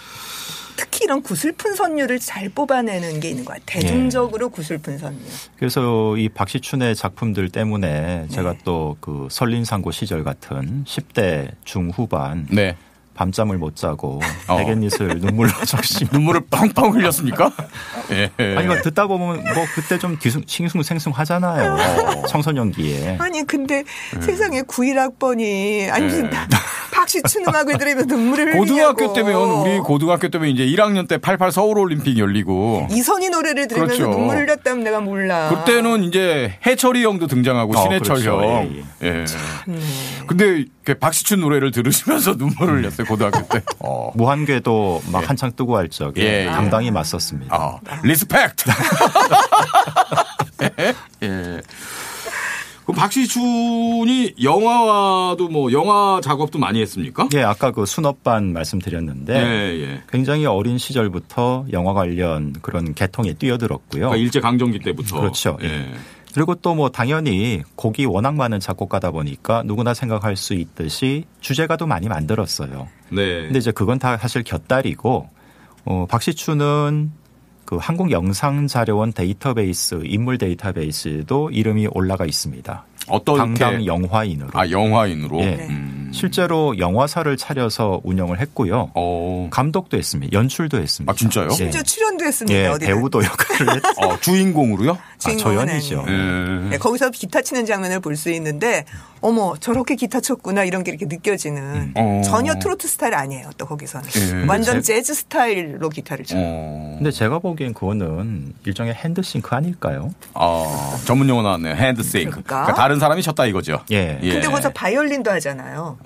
특히 이런 구슬픈 선율을 잘 뽑아내는 게 있는 것 같아요. 대중적으로 구슬픈 선율. 그래서 이 박시춘의 작품들 때문에 제가 또 그 설린상고 시절 같은 10대 중후반 밤잠을 못 자고 대갯닛을 눈물로 적시 눈물을 펑펑 흘렸습니까? 아니 뭐 듣다 보면 뭐 그때 좀 싱숭생숭하잖아요. 청소년기에. 아니 근데 세상에 91학번이 아니 무슨 박시춘 음악을 들으면 눈물을 흘리냐고. 고등학교 때면 우리 고등학교 때면 이제 1학년 때 88 서울올림픽 열리고 이선희 노래를 들으면서 그렇죠. 눈물 흘렸다면 내가 몰라. 그때는 이제 해철이 형도 등장하고 신해철 그렇죠. 형. 근데 박시춘 노래를 들으시면서 눈물을 흘렸어요. 고등학교 때. 무한궤도 막 한창 뜨고 할 적에 당당히 맞섰습니다. 리스펙트. 그럼 박시춘이 영화와도 뭐 영화 작업도 많이 했습니까? 예, 아까 그 순업반 말씀드렸는데 굉장히 어린 시절부터 영화 관련 그런 계통에 뛰어들었고요. 그러니까 일제 강점기 때부터. 그렇죠. 그리고 또 뭐 당연히 곡이 워낙 많은 작곡가다 보니까 누구나 생각할 수 있듯이 주제가도 많이 만들었어요. 근데 이제 그건 다 사실 곁다리고 박시춘은 그 한국영상자료원 데이터베이스, 인물 데이터베이스도 이름이 올라가 있습니다. 어떤 당당 영화인으로. 영화인으로. 실제로 영화사를 차려서 운영을 했고요. 감독도 했습니다. 연출도 했습니다. 진짜요? 심지어 출연도 했습니다. 배우도 역할을 했어요. 주인공으로요? 조연이죠. 거기서 기타 치는 장면을 볼 수 있는데 어머 저렇게 기타 쳤구나 이런 게 이렇게 느껴지는 전혀 트로트 스타일 아니에요. 또 거기서는. 완전 재즈 스타일로 기타를 쳐요. 근데 제가 보기엔 그거는 일종의 핸드싱크 아닐까요? 전문 용어 나왔네요. 핸드싱크. 그러니까 다른 사람이 쳤다 이거죠. 근데 거기서 바이올린도 하잖아요.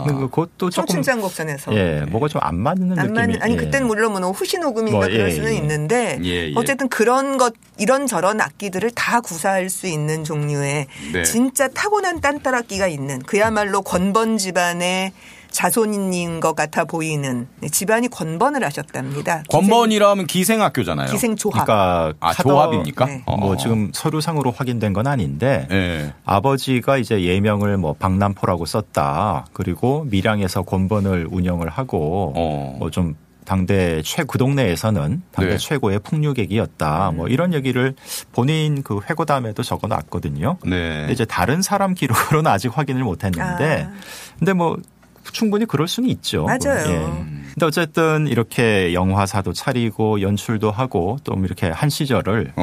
근데 그것도 조금 청춘장곡선에서. 뭐가 좀 안 맞는 느낌이. 아니 그때는 물론 뭐 후시녹음인가 그럴 수는 있는데 어쨌든 그런 것 이런저런 악기들을 다 구사할 수 있는 종류의 진짜 타고난 딴따라기가 있는 그야말로 권번 집안의 자손인 것 같아 보이는 집안이 권번을 하셨답니다. 권번이라면 기생학교잖아요. 기생조합. 그러니까 조합입니까? 뭐 지금 서류상으로 확인된 건 아닌데 아버지가 이제 예명을 뭐 박남포라고 썼다. 그리고 밀양에서 권번을 운영을 하고 뭐 좀 당대 그 동네에서는 당대 최고의 풍류객이었다. 뭐 이런 얘기를 본인 그 회고담에도 적어놨거든요. 근데 이제 다른 사람 기록으로는 아직 확인을 못했는데, 근데 뭐 충분히 그럴 수는 있죠. 맞아요. 근데 어쨌든 이렇게 영화사도 차리고 연출도 하고 또 이렇게 한 시절을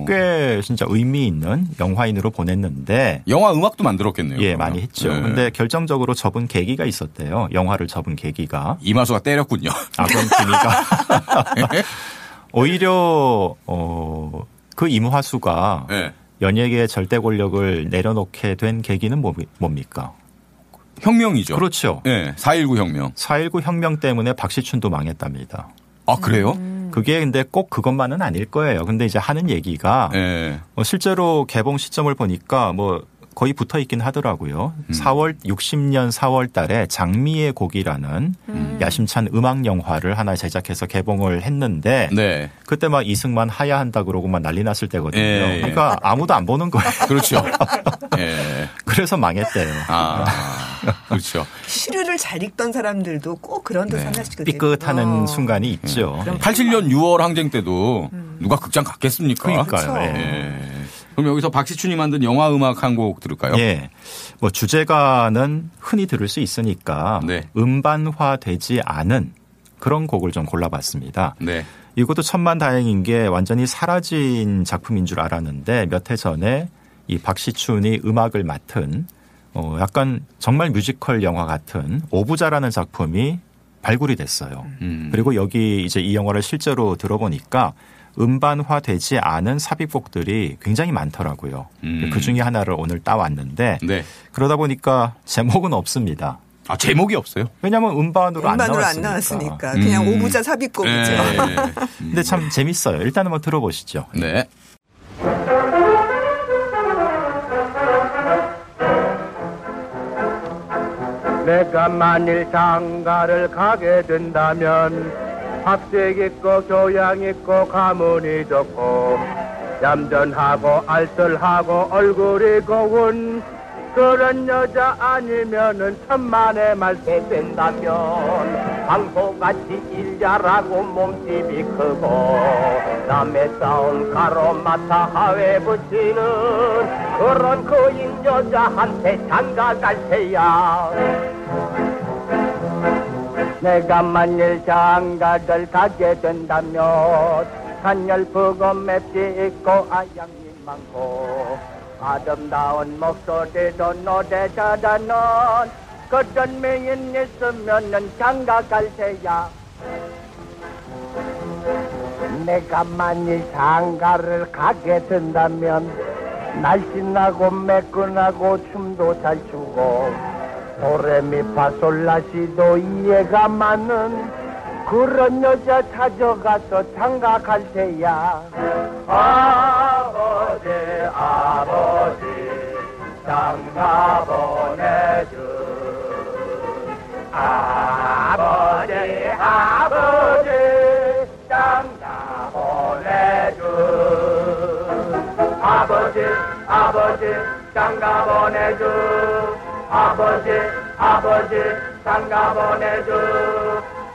꽤 진짜 의미 있는 영화인으로 보냈는데 영화 음악도 만들었겠네요. 예, 많이 했죠. 근데 결정적으로 접은 계기가 있었대요. 영화를 접은 계기가. 이마수가 때렸군요. 그럼 기미가 오히려 그 임화수가 연예계의 절대 권력을 내려놓게 된 계기는 뭡니까? 혁명이죠. 그렇죠. 4.19 혁명. 4.19 혁명 때문에 박시춘도 망했답니다. 그래요? 그게 근데 꼭 그것만은 아닐 거예요. 근데 이제 하는 얘기가 실제로 개봉 시점을 보니까 뭐 거의 붙어 있긴 하더라고요. 60년 4월 달에 장미의 곡이라는 야심찬 음악 영화를 하나 제작해서 개봉을 했는데 그때 막 이승만 하야한다 그러고 막 난리 났을 때거든요. 그러니까 아무도 안 보는 거예요. 그렇죠. 그래서 망했대요. 그렇죠. 시류를 잘 읽던 사람들도 꼭 그런 듯 하나씩 삐끗하는 순간이 있죠. 87년 6월 항쟁 때도 누가 극장 갔겠습니까? 그러니까요. 그럼 여기서 박시춘이 만든 영화 음악 한 곡 들을까요? 예. 뭐 주제가는 흔히 들을 수 있으니까 음반화되지 않은 그런 곡을 좀 골라봤습니다. 네. 이것도 천만다행인 게 완전히 사라진 작품인 줄 알았는데 몇 해 전에 이 박시춘이 음악을 맡은 약간 정말 뮤지컬 영화 같은 오부자라는 작품이 발굴이 됐어요. 그리고 여기 이제 이 영화를 실제로 들어보니까 음반화되지 않은 삽입곡들이 굉장히 많더라고요. 그 중에 하나를 오늘 따왔는데 그러다 보니까 제목은 없습니다. 아, 제목이 없어요? 왜냐하면 음반으로 안 나왔으니까. 그냥 오부자 삽입곡이죠. 근데 참 재밌어요. 일단 한번 들어보시죠. 네. 내가 만일 장가를 가게 된다면 학식 있고 교양 있고 가문이 좋고 얌전하고 알뜰하고 얼굴이 고운 그런 여자 아니면은 천만의 말세 된다면 황소같이 일 잘하고 몸집이 크고 남의 싸움 가로맡아 하회 붙이는 그런 거인 여자한테 장가 갈 테야. 내가 만일 장가를 가게 된다면 간열프고 맵지 있고 아양이 많고 아름다운 목소리로 노래 잘하는 그런 미인 있으면은 장가 갈 테야. 내가 만일 장가를 가게 된다면 날씬하고 매끈하고 춤도 잘 추고 도레미파솔라시도 이해가 많은 그런 여자 찾아가서 장가 갈 테야. 아버지 아버지 장가 보내준 아버지 아버지 장가 보내준 아버지 아버지 장가 보내준 아버지 아버지 장가 보내준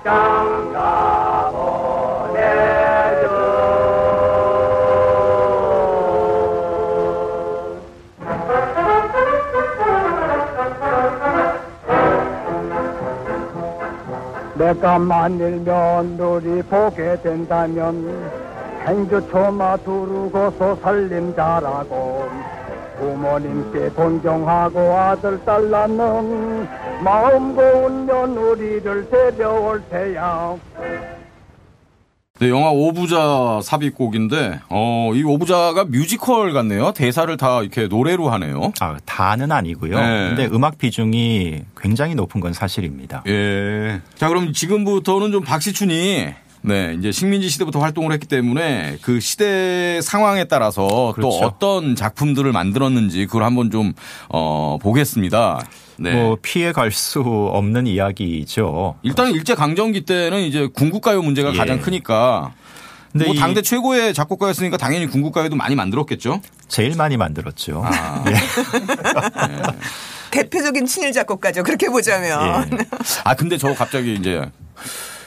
장가 보내준 내가 만일 며느리 보게 된다면 행주초마 두르고서 살림 잘하고 부모님께 존경하고 아들 딸 낳는 마음 고운 며느리를 데려올 테야. 네, 영화 오부자 삽입곡인데, 이 오부자가 뮤지컬 같네요. 대사를 다 이렇게 노래로 하네요. 아, 다는 아니고요. 근데 음악 비중이 굉장히 높은 건 사실입니다. 예. 자, 그럼 지금부터는 좀 박시춘이 이제 식민지 시대부터 활동을 했기 때문에 그 시대 상황에 따라서 또 어떤 작품들을 만들었는지 그걸 한번 좀, 보겠습니다. 네. 뭐 피해갈 수 없는 이야기죠. 일단 일제강점기 때는 이제 군국가요 문제가 가장 크니까 근데 뭐 당대 최고의 작곡가였으니까 당연히 군국가요도 많이 만들었겠죠? 제일 많이 만들었죠. 아. 예. 대표적인 친일 작곡가죠. 그렇게 보자면. 아, 근데 저 갑자기 이제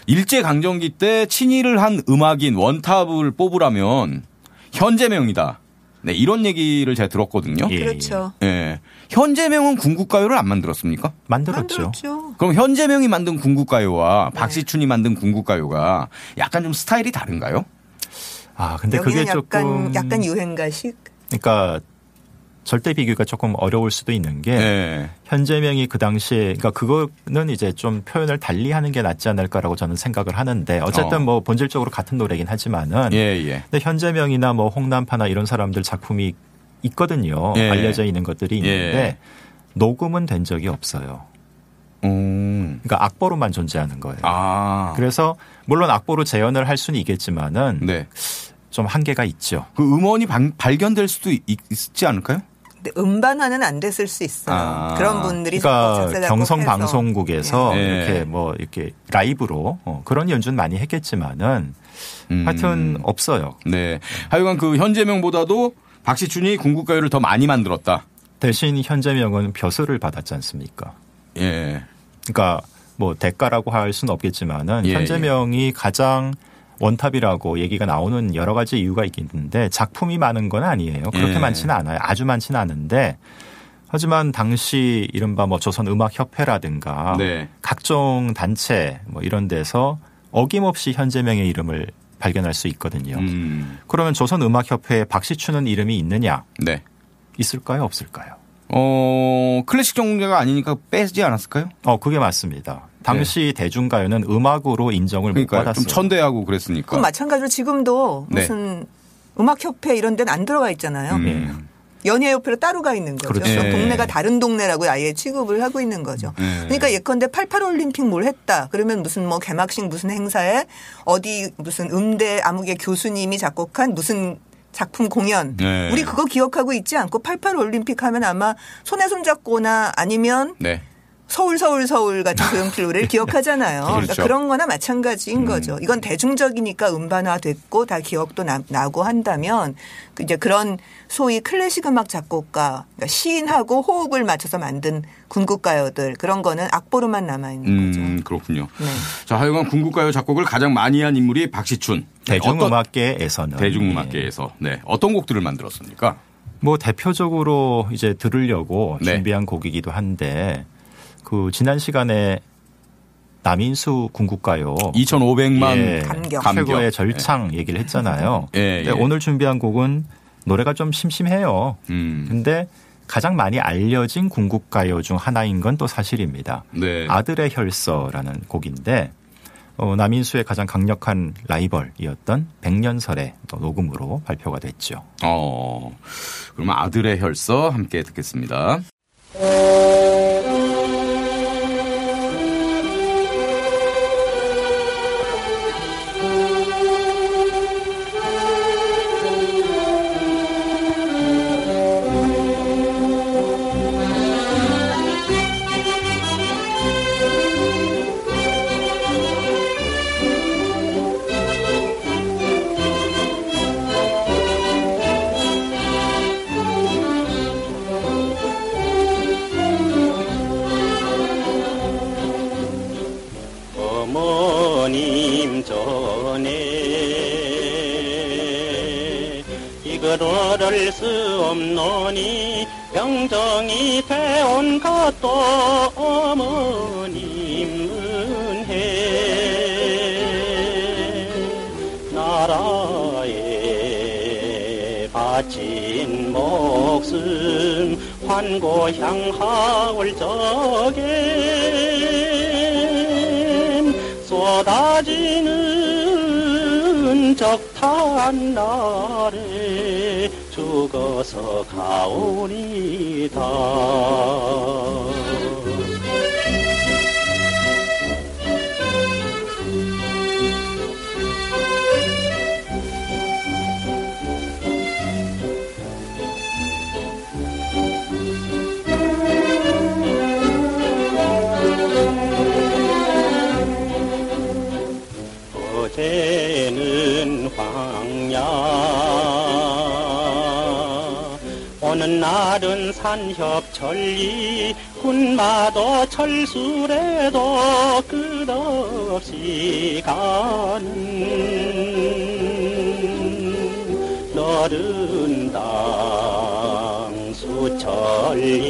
일제강점기 때 친일을 한 음악인 원탑을 뽑으라면 현재명이다. 네, 이런 얘기를 제가 들었거든요. 그렇죠. 예. 현재명은 군국가요를 안 만들었습니까? 만들었죠. 그럼 현재명이 만든 군국가요와 박시춘이 만든 군국가요가 약간 좀 스타일이 다른가요? 아, 근데 그게 조금 약간 유행가식? 그러니까 절대 비교가 조금 어려울 수도 있는 게 현재명이 그 당시에 그러니까 그거는 이제 좀 표현을 달리 하는 게 낫지 않을까라고 저는 생각을 하는데 어쨌든 뭐 본질적으로 같은 노래긴 하지만은 근데 현재명이나 뭐 홍남파나 이런 사람들 작품이 있거든요. 알려져 있는 것들이 있는데 녹음은 된 적이 없어요. 그러니까 악보로만 존재하는 거예요. 아. 그래서 물론 악보로 재현을 할 수는 있겠지만은 좀 한계가 있죠. 그 음원이 발견될 수도 있지 않을까요? 근데 음반화는 안 됐을 수 있어요. 그런 분들이 그러니까 경성방송국에서 이렇게 뭐 이렇게 라이브로 그런 연주는 많이 했겠지만은 하여튼 없어요. 네. 하여간 그 현재명보다도 박시춘이 군국가요를 더 많이 만들었다. 대신 현재명은 벼슬을 받았지 않습니까? 예. 그러니까 뭐 대가라고 할 수는 없겠지만은 예, 현재명이 가장 원탑이라고 얘기가 나오는 여러 가지 이유가 있겠는데 작품이 많은 건 아니에요. 그렇게 많지는 않아요. 아주 많지는 않은데 하지만 당시 이른바 뭐 조선음악협회라든가 네. 각종 단체 뭐 이런 데서 어김없이 현재명의 이름을 발견할 수 있거든요. 그러면 조선음악협회에 박시춘은 이름이 있느냐? 네. 있을까요? 없을까요? 클래식 종류가 아니니까 빼지 않았을까요? 그게 맞습니다. 당시 대중가요는 음악으로 인정을 못 받았어요. 좀 천대하고 그랬으니까. 그럼 마찬가지로 지금도 무슨 음악협회 이런 데는 안 들어가 있잖아요. 연예협회로 따로 가 있는 거죠. 그렇죠. 동네가 다른 동네라고 아예 취급을 하고 있는 거죠. 그러니까 예컨대 88올림픽 뭘 했다. 그러면 무슨 뭐 개막식 무슨 행사에 어디 무슨 음대 아무개 교수님이 작곡한 무슨 작품 공연. 우리 그거 기억하고 있지 않고 88올림픽 하면 아마 손에 손잡고나 아니면 서울 같은 조용필 노래를 기억하잖아요. 그렇죠. 그러니까 그런 거나 마찬가지인 거죠. 이건 대중적이니까 음반화됐고 다 기억도 나고 한다면 이제 그런 소위 클래식 음악 작곡가, 그러니까 시인하고 호흡을 맞춰서 만든 군국가요들 그런 거는 악보로만 남아있는 거죠. 그렇군요. 네. 자, 하여간 군국가요 작곡을 가장 많이 한 인물이 박시춘. 대중음악계에서는. 대중음악계에서. 네. 어떤 곡들을 만들었습니까? 뭐 대표적으로 이제 들으려고 준비한 곡이기도 한데 그 지난 시간에 남인수 군국가요 2,500만 감격. 최고의 절창 얘기를 했잖아요. 근데 오늘 준비한 곡은 노래가 좀 심심해요. 근데 가장 많이 알려진 군국가요 중 하나인 건 또 사실입니다. 아들의 혈서라는 곡인데 남인수의 가장 강력한 라이벌이었던 백년설의 녹음으로 발표가 됐죠. 그러면 아들의 혈서 함께 듣겠습니다. 어머님 전에 이거를 수 없노니 병정이 되온 것도 어머님 은혜 나라에 바친 목숨 환고 향하올 적에 쏟아지는 적탄 날에 죽어서 가오리다. 어제는 황야 오는 날은 산협천리 군마도 철수래도 끝없이 가는 너른 당 수천리에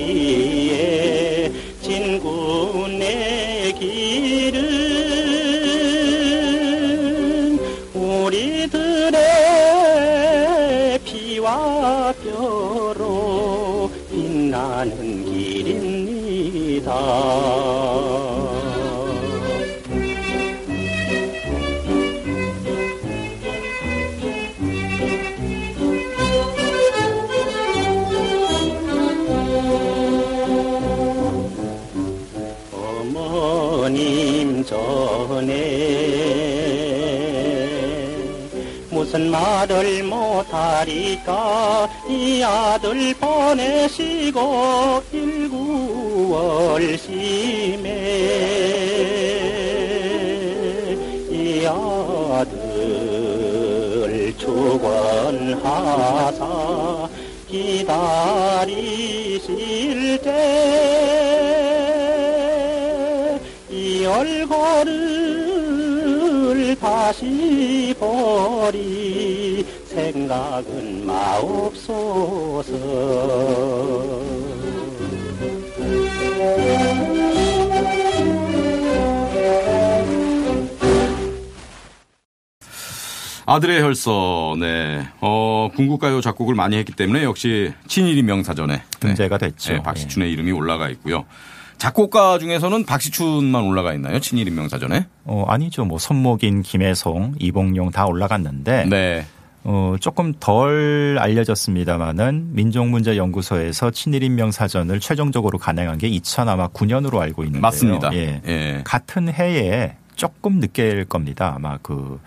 진군의 길은 우리들의 피와 뼈로 빛나는 길입니다. 어머님 전에 무슨 말을 못하리까 이 아들 보내시고 19월심에 이 아들 축원하사 기다리실 때 별거를 다시 보리 생각은 마옵소서. 아들의 혈서, 네. 궁극가요 작곡을 많이 했기 때문에 역시 친일인 명사전에 등재가 됐죠. 네, 박시춘의 이름이 올라가 있고요. 작곡가 중에서는 박시춘만 올라가 있나요? 친일인 명사전에? 아니죠. 뭐 손목인, 김혜송, 이봉용 다 올라갔는데 네. 조금 덜 알려졌습니다만은 민족문제연구소에서 친일인명사전을 최종적으로 간행한 게 2009년으로 알고 있는데요. 맞습니다. 예. 예. 같은 해에 조금 늦게일 겁니다. 아마 그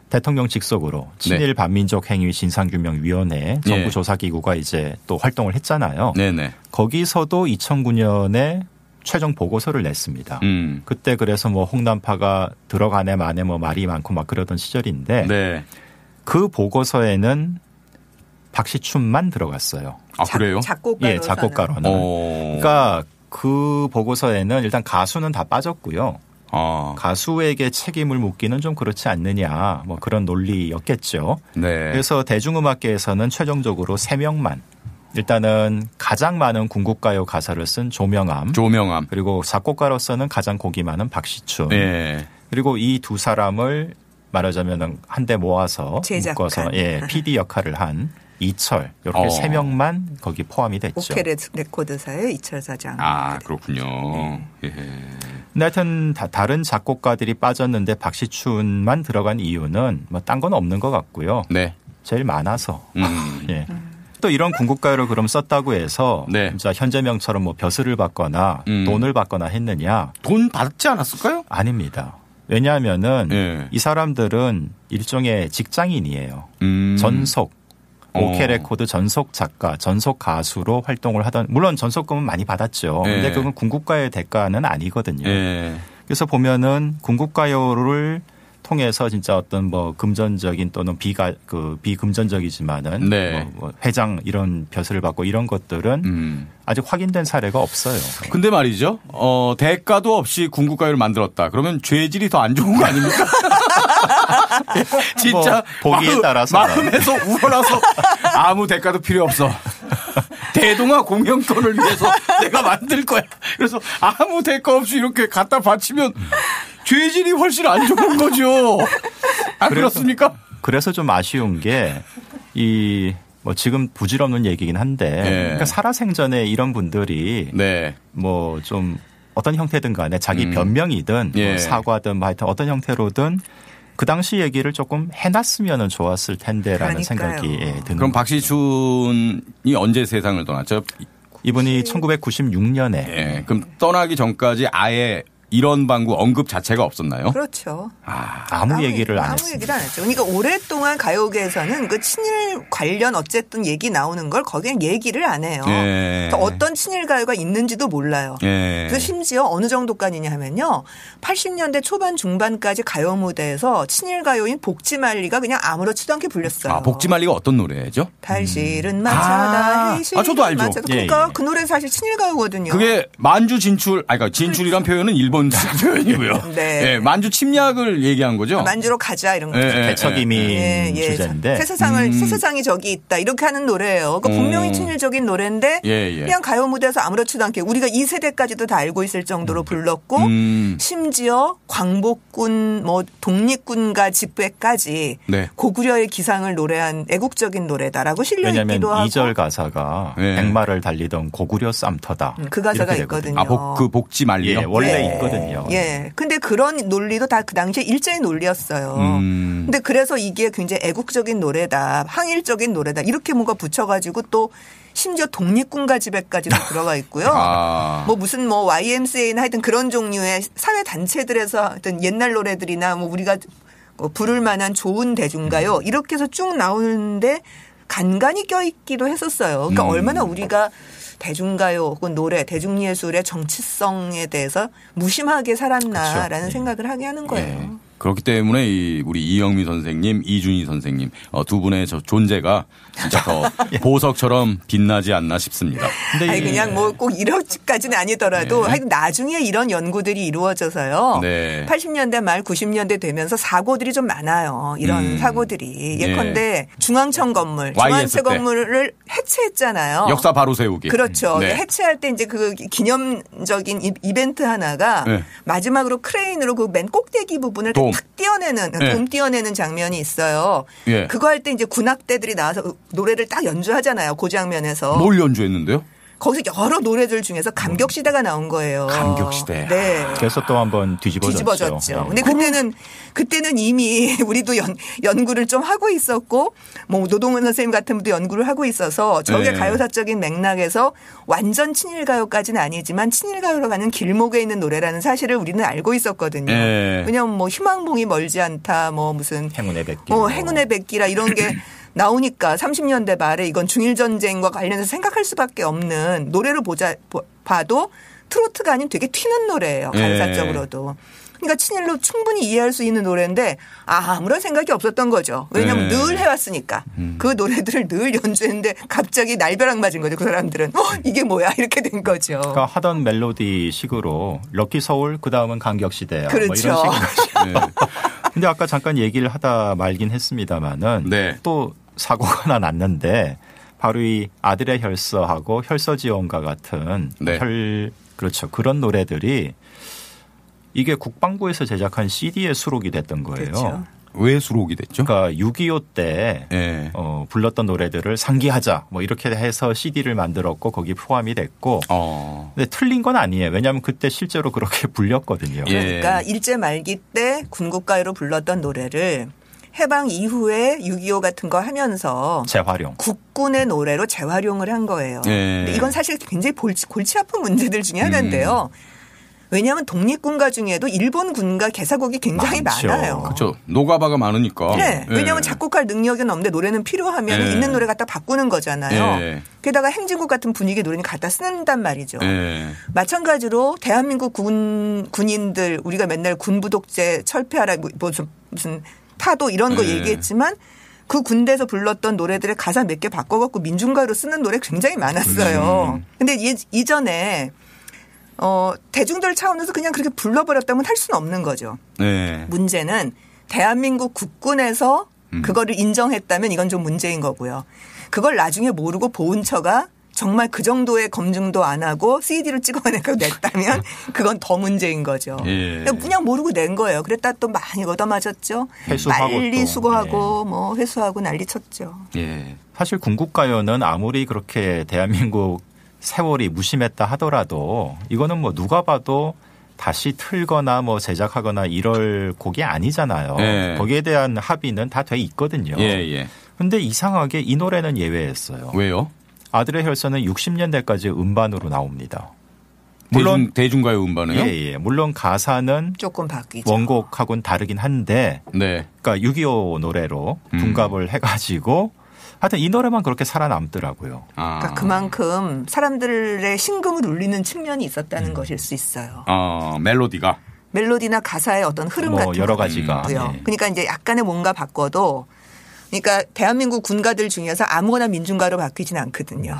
대통령 직속으로 친일 반민족 행위 진상규명위원회 정부 조사기구가 이제 또 활동을 했잖아요. 네네. 거기서도 2009년에 최종 보고서를 냈습니다. 그때 그래서 뭐 홍남파가 들어가네 마네 뭐 말이 많고 막 그러던 시절인데 네. 그 보고서에는 박시춘만 들어갔어요. 아, 그래요? 작곡가로서는. 예, 작곡가로는. 그러니까 그 보고서에는 일단 가수는 다 빠졌고요. 가수에게 책임을 묻기는 좀 그렇지 않느냐 뭐 그런 논리였겠죠. 네. 그래서 대중음악계에서는 최종적으로 3명만 일단은 가장 많은 궁극가요 가사를 쓴 조명암. 그리고 작곡가로서는 가장 곡이 많은 박시춘. 네. 그리고 이 두 사람을 말하자면 한데 모아서 묶어서 PD 역할을 한 이철 이렇게 3명만 거기 포함이 됐죠. 오케 레코드사의 이철 사장. 아 그렇군요. 예. 근데 하여튼 다른 작곡가들이 빠졌는데 박시춘만 들어간 이유는 뭐 딴 건 없는 것 같고요. 네. 제일 많아서. 예. 또 이런 궁극가요를 그럼 썼다고 해서 진짜 현재명처럼 뭐 벼슬을 받거나 돈을 받거나 했느냐? 돈 받지 않았을까요? 아닙니다. 왜냐하면은 이 사람들은 일종의 직장인이에요. 전속. 오케 레코드 전속 작가, 전속 가수로 활동을 하던 물론 전속금은 많이 받았죠. 근데 그건 궁극가요의 대가는 아니거든요. 그래서 보면은 궁극가요를 통해서 진짜 어떤 뭐 금전적인 또는 비금전적이지만은 뭐 회장 이런 벼슬을 받고 이런 것들은 아직 확인된 사례가 없어요. 근데 말이죠. 대가도 없이 궁극가요를 만들었다. 그러면 죄질이 더 안 좋은 거 아닙니까? 진짜 뭐 보기에 따라서 마음에서 우러나서 아무 대가도 필요 없어. 대동아 공영권을 위해서 내가 만들 거야. 그래서 아무 대가 없이 이렇게 갖다 바치면 죄질이 훨씬 안 좋은 거죠. 안 그렇습니까? 그래서 좀 아쉬운 게 뭐 지금 부질없는 얘기긴 한데 그러니까 살아생전에 이런 분들이 뭐 좀 어떤 형태든 간에 자기 변명이든 뭐 사과든 뭐 하여튼 어떤 형태로든 그 당시 얘기를 조금 해놨으면 좋았을 텐데라는 생각이 드는 그럼 박시춘이 언제 세상을 떠났죠? 이분이 1996년에. 그럼 떠나기 전까지 아예 이런 방구 언급 자체가 없었나요? 그렇죠. 아무 얘기를 안 했어요. 아무 얘기를 안 했죠. 그러니까 오랫동안 가요계에서는 그 친일 관련 어쨌든 얘기 나오는 걸 거기엔 얘기를 안 해요. 그러니까 어떤 친일 가요가 있는지도 몰라요. 그래서 심지어 어느 정도까지냐 하면요. 80년대 초반 중반까지 가요 무대에서 친일 가요인 복지말리가 그냥 아무렇지도 않게 불렸어요. 복지말리가 어떤 노래죠? 달실은 마차다 해실. 저도 알죠. 그러니까 그 노래 사실 친일 가요거든요. 그게 만주 진출, 그러니까 진출이란 표현은 일본 표현이고요. 만주 침략을 얘기한 거죠. 만주로 가자 이런 거죠. 개척이민 주제인데. 새 세상이 저기 있다 이렇게 하는 노래예요. 그러니까 분명히 친일적인 노래인데 그냥 가요 무대에서 아무렇지도 않게 우리가 이 세대까지도 다 알고 있을 정도로 불렀고 심지어 광복군 뭐 독립군가 집회까지 고구려의 기상을 노래한 애국적인 노래다라고 실려 있기도 하고. 2절 가사가 백마를 달리던 고구려 쌈터다. 그 가사가 있거든요. 그 복지말리요? 원래 있거든요. 근데 그런 논리도 다 그 당시에 일제의 논리였어요. 근데 그래서 이게 굉장히 애국적인 노래다, 항일적인 노래다 이렇게 뭔가 붙여가지고 또 심지어 독립군가 집회까지도 들어가 있고요. 뭐 무슨 뭐 YMCA나 하여튼 그런 종류의 사회 단체들에서 하여튼 옛날 노래들이나 뭐 우리가 부를 만한 좋은 대중가요 이렇게 해서 쭉 나오는데 간간히 껴있기도 했었어요. 그러니까 얼마나 우리가 대중가요 혹은 노래, 대중예술의 정치성에 대해서 무심하게 살았나라는 생각을 하게 하는 거예요. 그렇기 때문에 우리 이영미 선생님, 이준희 선생님 두 분의 저 존재가 진짜 더 보석처럼 빛나지 않나 싶습니다. 근데 아니, 그냥 뭐 꼭 이렇게까지는 아니더라도 하여튼 나중에 이런 연구들이 이루어져서요. 네. 80년대 말 90년대 되면서 사고들이 좀 많아요. 이런 사고들이. 예컨대 중앙청 건물, 중앙청 건물을 해체했잖아요. 역사 바로 세우기. 그렇죠. 네. 해체할 때 이제 그 기념적인 이벤트 하나가 네. 마지막으로 크레인으로 그 맨 꼭대기 부분을 탁 띄어내는 돔 띄어내는 장면이 있어요. 예. 그거 할 때 이제 군악대들이 나와서 노래를 딱 연주하잖아요. 그 장면에서. 뭘 연주했는데요? 거기서 여러 노래들 중에서 감격시대가 나온 거예요. 감격시대. 네. 그래서 또 한번 뒤집어졌죠. 네. 근데 그때는 이미 우리도 연구를 좀 하고 있었고 뭐 노동은 선생님 같은 분도 연구를 하고 있어서 저게 가요사적인 맥락에서 완전 친일가요까지는 아니지만 친일가요로 가는 길목에 있는 노래라는 사실을 우리는 알고 있었거든요. 왜냐하면 뭐 희망봉이 멀지 않다 뭐 무슨 행운의 백기. 행운의 백기라 이런 게 나오니까 30년대 말에 이건 중일전쟁과 관련해서 생각할 수밖에 없는 노래를 봐도 트로트가 아닌 되게 튀는 노래예요. 가요사적으로도. 그러니까 친일로 충분히 이해할 수 있는 노래인데 아무런 생각이 없었던 거죠. 왜냐하면 늘 해왔으니까. 그 노래들을 늘 연주했는데 갑자기 날벼락 맞은 거죠. 그 사람들은. 이게 뭐야 이렇게 된 거죠. 그러니까 하던 멜로디식으로 럭키 서울 그다음은 감격시대야. 그렇죠. 뭐 이런 식으로. 근데 아까 잠깐 얘기를 하다 말긴 했습니다마는 또 사고가 하나 났는데 바로 이 아들의 혈서하고 혈서지원과 같은 그렇죠. 그런 노래들이 이게 국방부에서 제작한 CD에 수록이 됐던 거예요. 그렇죠. 왜 수록이 됐죠? 그러니까 6.25 때 불렀던 노래들을 상기하자 뭐 이렇게 해서 CD를 만들었고 거기 포함이 됐고 근데 틀린 건 아니에요. 왜냐하면 그때 실제로 그렇게 불렸거든요. 그러니까 일제 말기 때 군국가요로 불렀던 노래를 해방 이후에 6.25 같은 거 하면서 재활용. 국군의 노래로 재활용을 한 거예요. 근데 이건 사실 굉장히 골치 아픈 문제들 중에 하나인데요. 왜냐하면 독립군가 중에도 일본 군가 개사곡이 굉장히 많아요. 그렇죠. 노가바가 많으니까. 네. 왜냐하면 작곡할 능력은 없는데 노래는 필요하면 있는 노래 갖다 바꾸는 거잖아요. 게다가 행진곡 같은 분위기 노래는 갖다 쓴단 말이죠. 마찬가지로 대한민국 군인들 우리가 맨날 군부독재 철폐하라 무슨 타도 이런 거 얘기했지만 그 군대에서 불렀던 노래들의 가사 몇 개 바꿔갖고 민중가요로 쓰는 노래 굉장히 많았어요. 근데 이전에 대중들 차원에서 그냥 그렇게 불러버렸다면 할 수는 없는 거죠. 문제는 대한민국 국군에서 그거를 인정했다면 이건 좀 문제인 거고요. 그걸 나중에 모르고 보훈처가 정말 그 정도의 검증도 안 하고 CD로 찍어내고 냈다면 그건 더 문제인 거죠. 그냥 모르고 낸 거예요. 그랬다 또 많이 얻어맞았죠. 빨리 수고하고 뭐 회수하고 난리 쳤죠. 사실 군국가요는 아무리 그렇게 대한민국 세월이 무심했다 하더라도 이거는 뭐 누가 봐도 다시 틀거나 뭐 제작하거나 이럴 곡이 아니잖아요. 거기에 대한 합의는 다 돼 있거든요. 그런데 이상하게 이 노래는 예외였어요. 왜요? 아들의 혈서는 60년대까지 음반으로 나옵니다. 물론 대중가요 음반이요? 예. 물론 가사는 조금 바뀌죠. 원곡하고는 다르긴 한데 그러니까 6.25 노래로 분갑을 해가지고 하여튼 이 노래만 그렇게 살아남더라고요. 그러니까 그만큼 사람들의 심금을 울리는 측면이 있었다는 것일 수 있어요. 멜로디나 가사의 어떤 흐름 같은 여러 가지가. 그러니까 이제 약간의 뭔가 바꿔도 그러니까 대한민국 군가들 중에서 아무거나 민중가로 바뀌진 않거든요.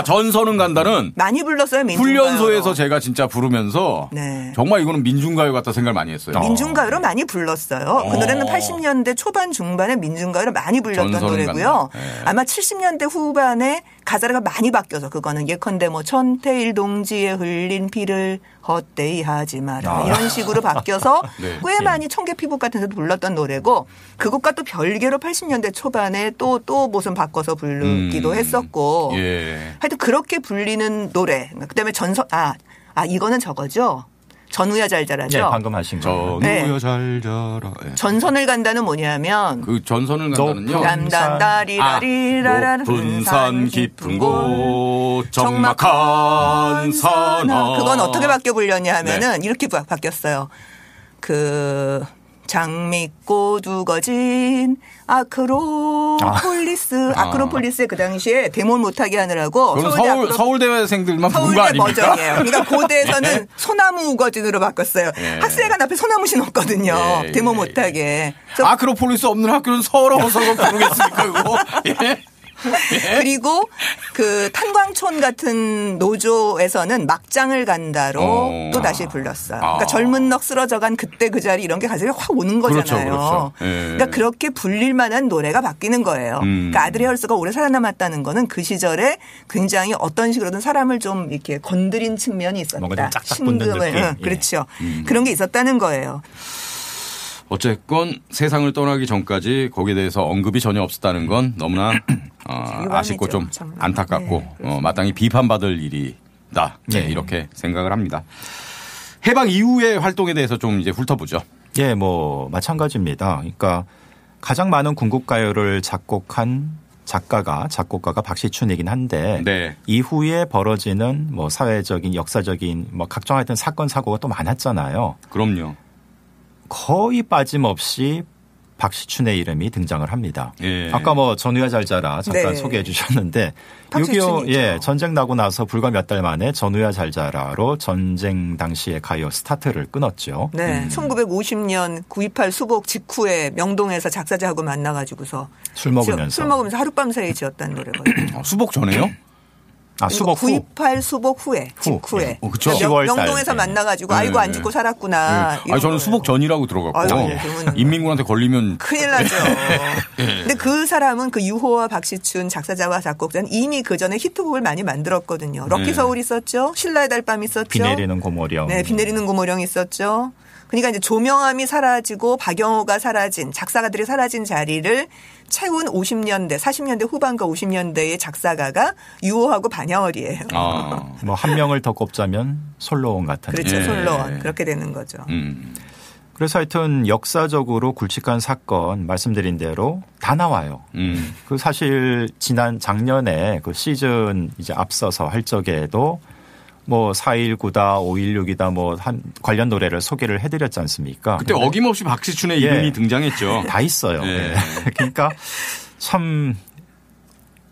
전선은 간다는 많이 불렀어요. 민중가요. 훈련소에서 제가 진짜 부르면서 정말 이거는 민중가요 같다 생각을 많이 했어요. 민중가요로 많이 불렀어요. 그 노래는 80년대 초반 중반에 민중가요로 많이 불렸던 노래고요. 아마 70년대 후반에 가사가 많이 바뀌어서 그거는 예컨대 뭐 천태일 동지의 흘린 피를 헛되이 하지 마라 이런 식으로 바뀌어서 꽤 많이 청계피복 같은 데도 불렀던 노래고 그것과 또 별개로 80년대 초반에 또 무슨 바꿔서 부르기도 했었고 하여튼 그렇게 불리는 노래 그다음에 이거는 저거죠. 전우야 잘 자라죠. 네, 방금 하신 거. 전우야 잘 자라. 전선을 간다는 뭐냐면 그 전선을 간다는요. 남단다리라리라라는 높은 산 깊은 곳 적막한 산하. 그건 어떻게 바뀌어 불렸냐 하면은 이렇게 바뀌었어요. 그 장미꽃 우거진 아크로폴리스. 아크로폴리스에 그 당시에 데모를 못하게 하느라고 서울대생들만 부른 거 아닙니까? 버전이에요. 그러니까 고대에서는 소나무 우거진으로 바꿨어요. 예. 학생회관 앞에 소나무 심었거든요. 예. 데모 못하게. 아크로폴리스 없는 학교는 서러워서 부르겠습니까 그거? 예. 그리고 그 탄광촌 같은 노조에서는 막장을 간다로 또 다시 불렀어요. 그러니까 젊은 넋 쓰러져간 그때 그 자리 이런 게 가슴에 확 오는 거잖아요. 그렇죠. 그러니까 그렇게 불릴 만한 노래가 바뀌는 거예요. 그러니까 아드레 헐스가 오래 살아남았다는 거는 그 시절에 굉장히 어떤 식으로든 사람을 좀 이렇게 건드린 측면이 있었다. 뭔가 좀 짝짝 붙는 느낌. 그렇죠. 그런 게 있었다는 거예요. 어쨌건 세상을 떠나기 전까지 거기에 대해서 언급이 전혀 없었다는 건 너무나 아쉽고 좀 안타깝고 마땅히 비판받을 일이다. 네, 이렇게 생각을 합니다. 해방 이후의 활동에 대해서 좀 이제 훑어보죠. 예, 뭐 마찬가지입니다. 그러니까 가장 많은 군국가요를 작곡한 작곡가가 박시춘이긴 한데 네. 이후에 벌어지는 뭐 사회적인 역사적인 뭐 각종 하여튼 사건 사고가 또 많았잖아요. 그럼요. 거의 빠짐없이 박시춘의 이름이 등장을 합니다. 예. 아까 뭐 전우야 잘 자라 잠깐 네. 소개해 주셨는데 6.25 전쟁 나고 나서 불과 몇 달 만에 전우야 잘 자라로 전쟁 당시의 가요 스타트를 끊었죠. 네. 1950년 9.28 수복 직후에 명동에서 작사자하고 만나가지고서 술 먹으면서 하룻밤 사이에 지었다는 노래거든요. 수복 전에요? 수복 후. 9.28 수복 후에 직후에. 그렇죠. 명동에서 만나가지고 아이고 안 죽고 살았구나. 아니 저는 수복 전이라고 들어갔고 인민군한테 걸리면 큰일 나죠. 근데 그 사람은 그 유호와 박시춘 작사자와 작곡자는 이미 그 전에 히트곡을 많이 만들었거든요. 럭키 서울 있었죠. 신라의 달밤 있었죠. 비 내리는 고모령. 네, 비 내리는 고모령 있었죠. 그러니까 이제 조명암이 사라지고 박영호가 사라진 작사가들이 사라진 자리를 채운 50년대, 40년대 후반과 50년대의 작사가가 유호하고 반야월이에요. 뭐 한 명을 더 꼽자면 솔로원 같은. 그렇죠. 솔로원. 그렇게 되는 거죠. 그래서 하여튼 역사적으로 굵직한 사건 말씀드린 대로 다 나와요. 그 사실 작년에 그 시즌 이제 앞서서 할 적에도 뭐 4.19다 5.16이다 뭐 한 관련 노래를 소개를 해드렸지 않습니까? 그때 어김없이 박시춘의 이름이 등장했죠. 다 있어요. 예. 그러니까 참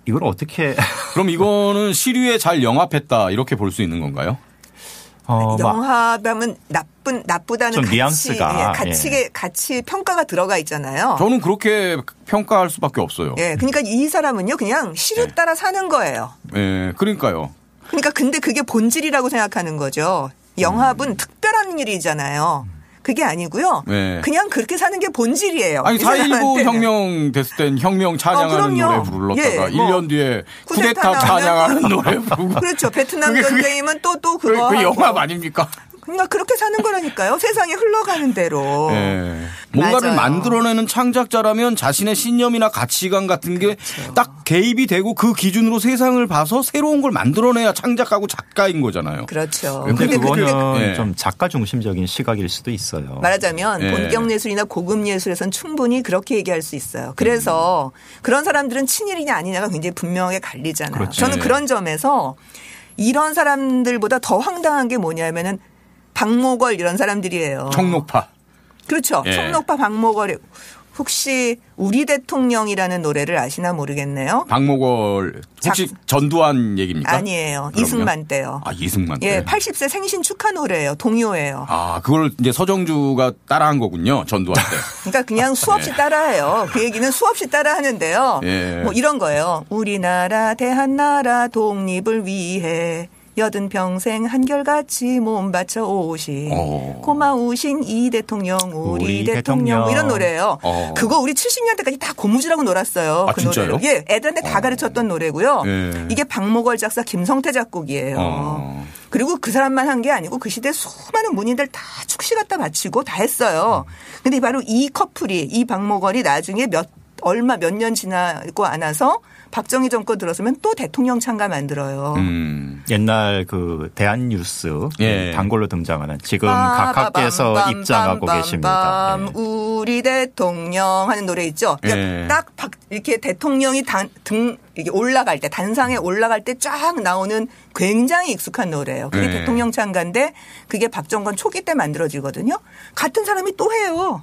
이걸 어떻게 그럼 이거는 시류에 잘 영합했다 이렇게 볼 수 있는 건가요? 영합하면 나쁘다는 좀 뉘앙스가 같이 평가가 들어가 있잖아요. 저는 그렇게 평가할 수밖에 없어요. 예, 그러니까 이 사람은요 그냥 시류 따라 사는 거예요. 예, 그러니까요. 그러니까 근데 그게 본질이라고 생각하는 거죠. 영합은 특별한 일이잖아요. 그게 아니고요. 네. 그냥 그렇게 사는 게 본질이에요. 아니 4.19 혁명 됐을 땐 혁명 찬양하는 노래 불렀다가 1년 뒤에 쿠데타 찬양하는 노래 부르고. 그렇죠. 베트남 전쟁이면 또 그거 그 영합 아닙니까? 그러니까 그렇게 사는 거라니까요. 세상에 흘러가는 대로. 네. 뭔가를 만들어내는 창작자라면 자신의 신념이나 가치관 같은 게 딱 개입이 되고 그 기준으로 세상을 봐서 새로운 걸 만들어내야 창작하고 작가인 거잖아요. 그렇죠. 근데 그거는 좀 작가 중심적인 시각일 수도 있어요. 말하자면 본격 예술이나 고급 예술에서는 충분히 그렇게 얘기할 수 있어요. 그래서 그런 사람들은 친일이냐 아니냐가 굉장히 분명하게 갈리잖아요. 그렇죠. 저는 그런 점에서 이런 사람들보다 더 황당한 게 뭐냐면은 박목월 이런 사람들이에요. 청록파. 그렇죠. 청록파 박목월. 혹시 우리 대통령이라는 노래를 아시나 모르겠네요. 박목월 혹시 전두환 얘기입니까? 아니에요. 그럼요? 이승만 때요. 이승만 때. 예, 80세 생신 축하 노래예요. 동요예요. 그걸 이제 서정주가 따라한 거군요. 전두환 때. 그러니까 그냥 수없이 따라해요. 그 얘기는 수없이 따라하는데요. 뭐 이런 거예요. 우리나라 대한나라 독립을 위해 여든 평생 한결같이 몸 바쳐 오신 고마우신 이 대통령 우리 대통령 이런 노래예요. 그거 우리 70년대까지 다 고무줄하고 놀았어요. 그 진짜요? 노래를. 예, 애들한테 다 가르쳤던 노래고요. 이게 박목월 작사 김성태 작곡이에요. 그리고 그 사람만 한 게 아니고 그 시대 수많은 문인들 다 축시 갖다 바치고 다 했어요. 근데 바로 이 커플이 이 박목월이 나중에 몇 년 지나고 안 와서 박정희 정권 들어서면 또 대통령 창가 만들어요. 옛날 그 대한뉴스 단골로 등장하는 지금 각하께서 입장하고 계십니다. 우리 대통령 하는 노래 있죠. 딱 이렇게 대통령이 이게 올라갈 때 단상에 올라갈 때 쫙 나오는 굉장히 익숙한 노래예요. 그게 대통령 창가인데 그게 박정권 초기 때 만들어지거든요. 같은 사람이 또 해요.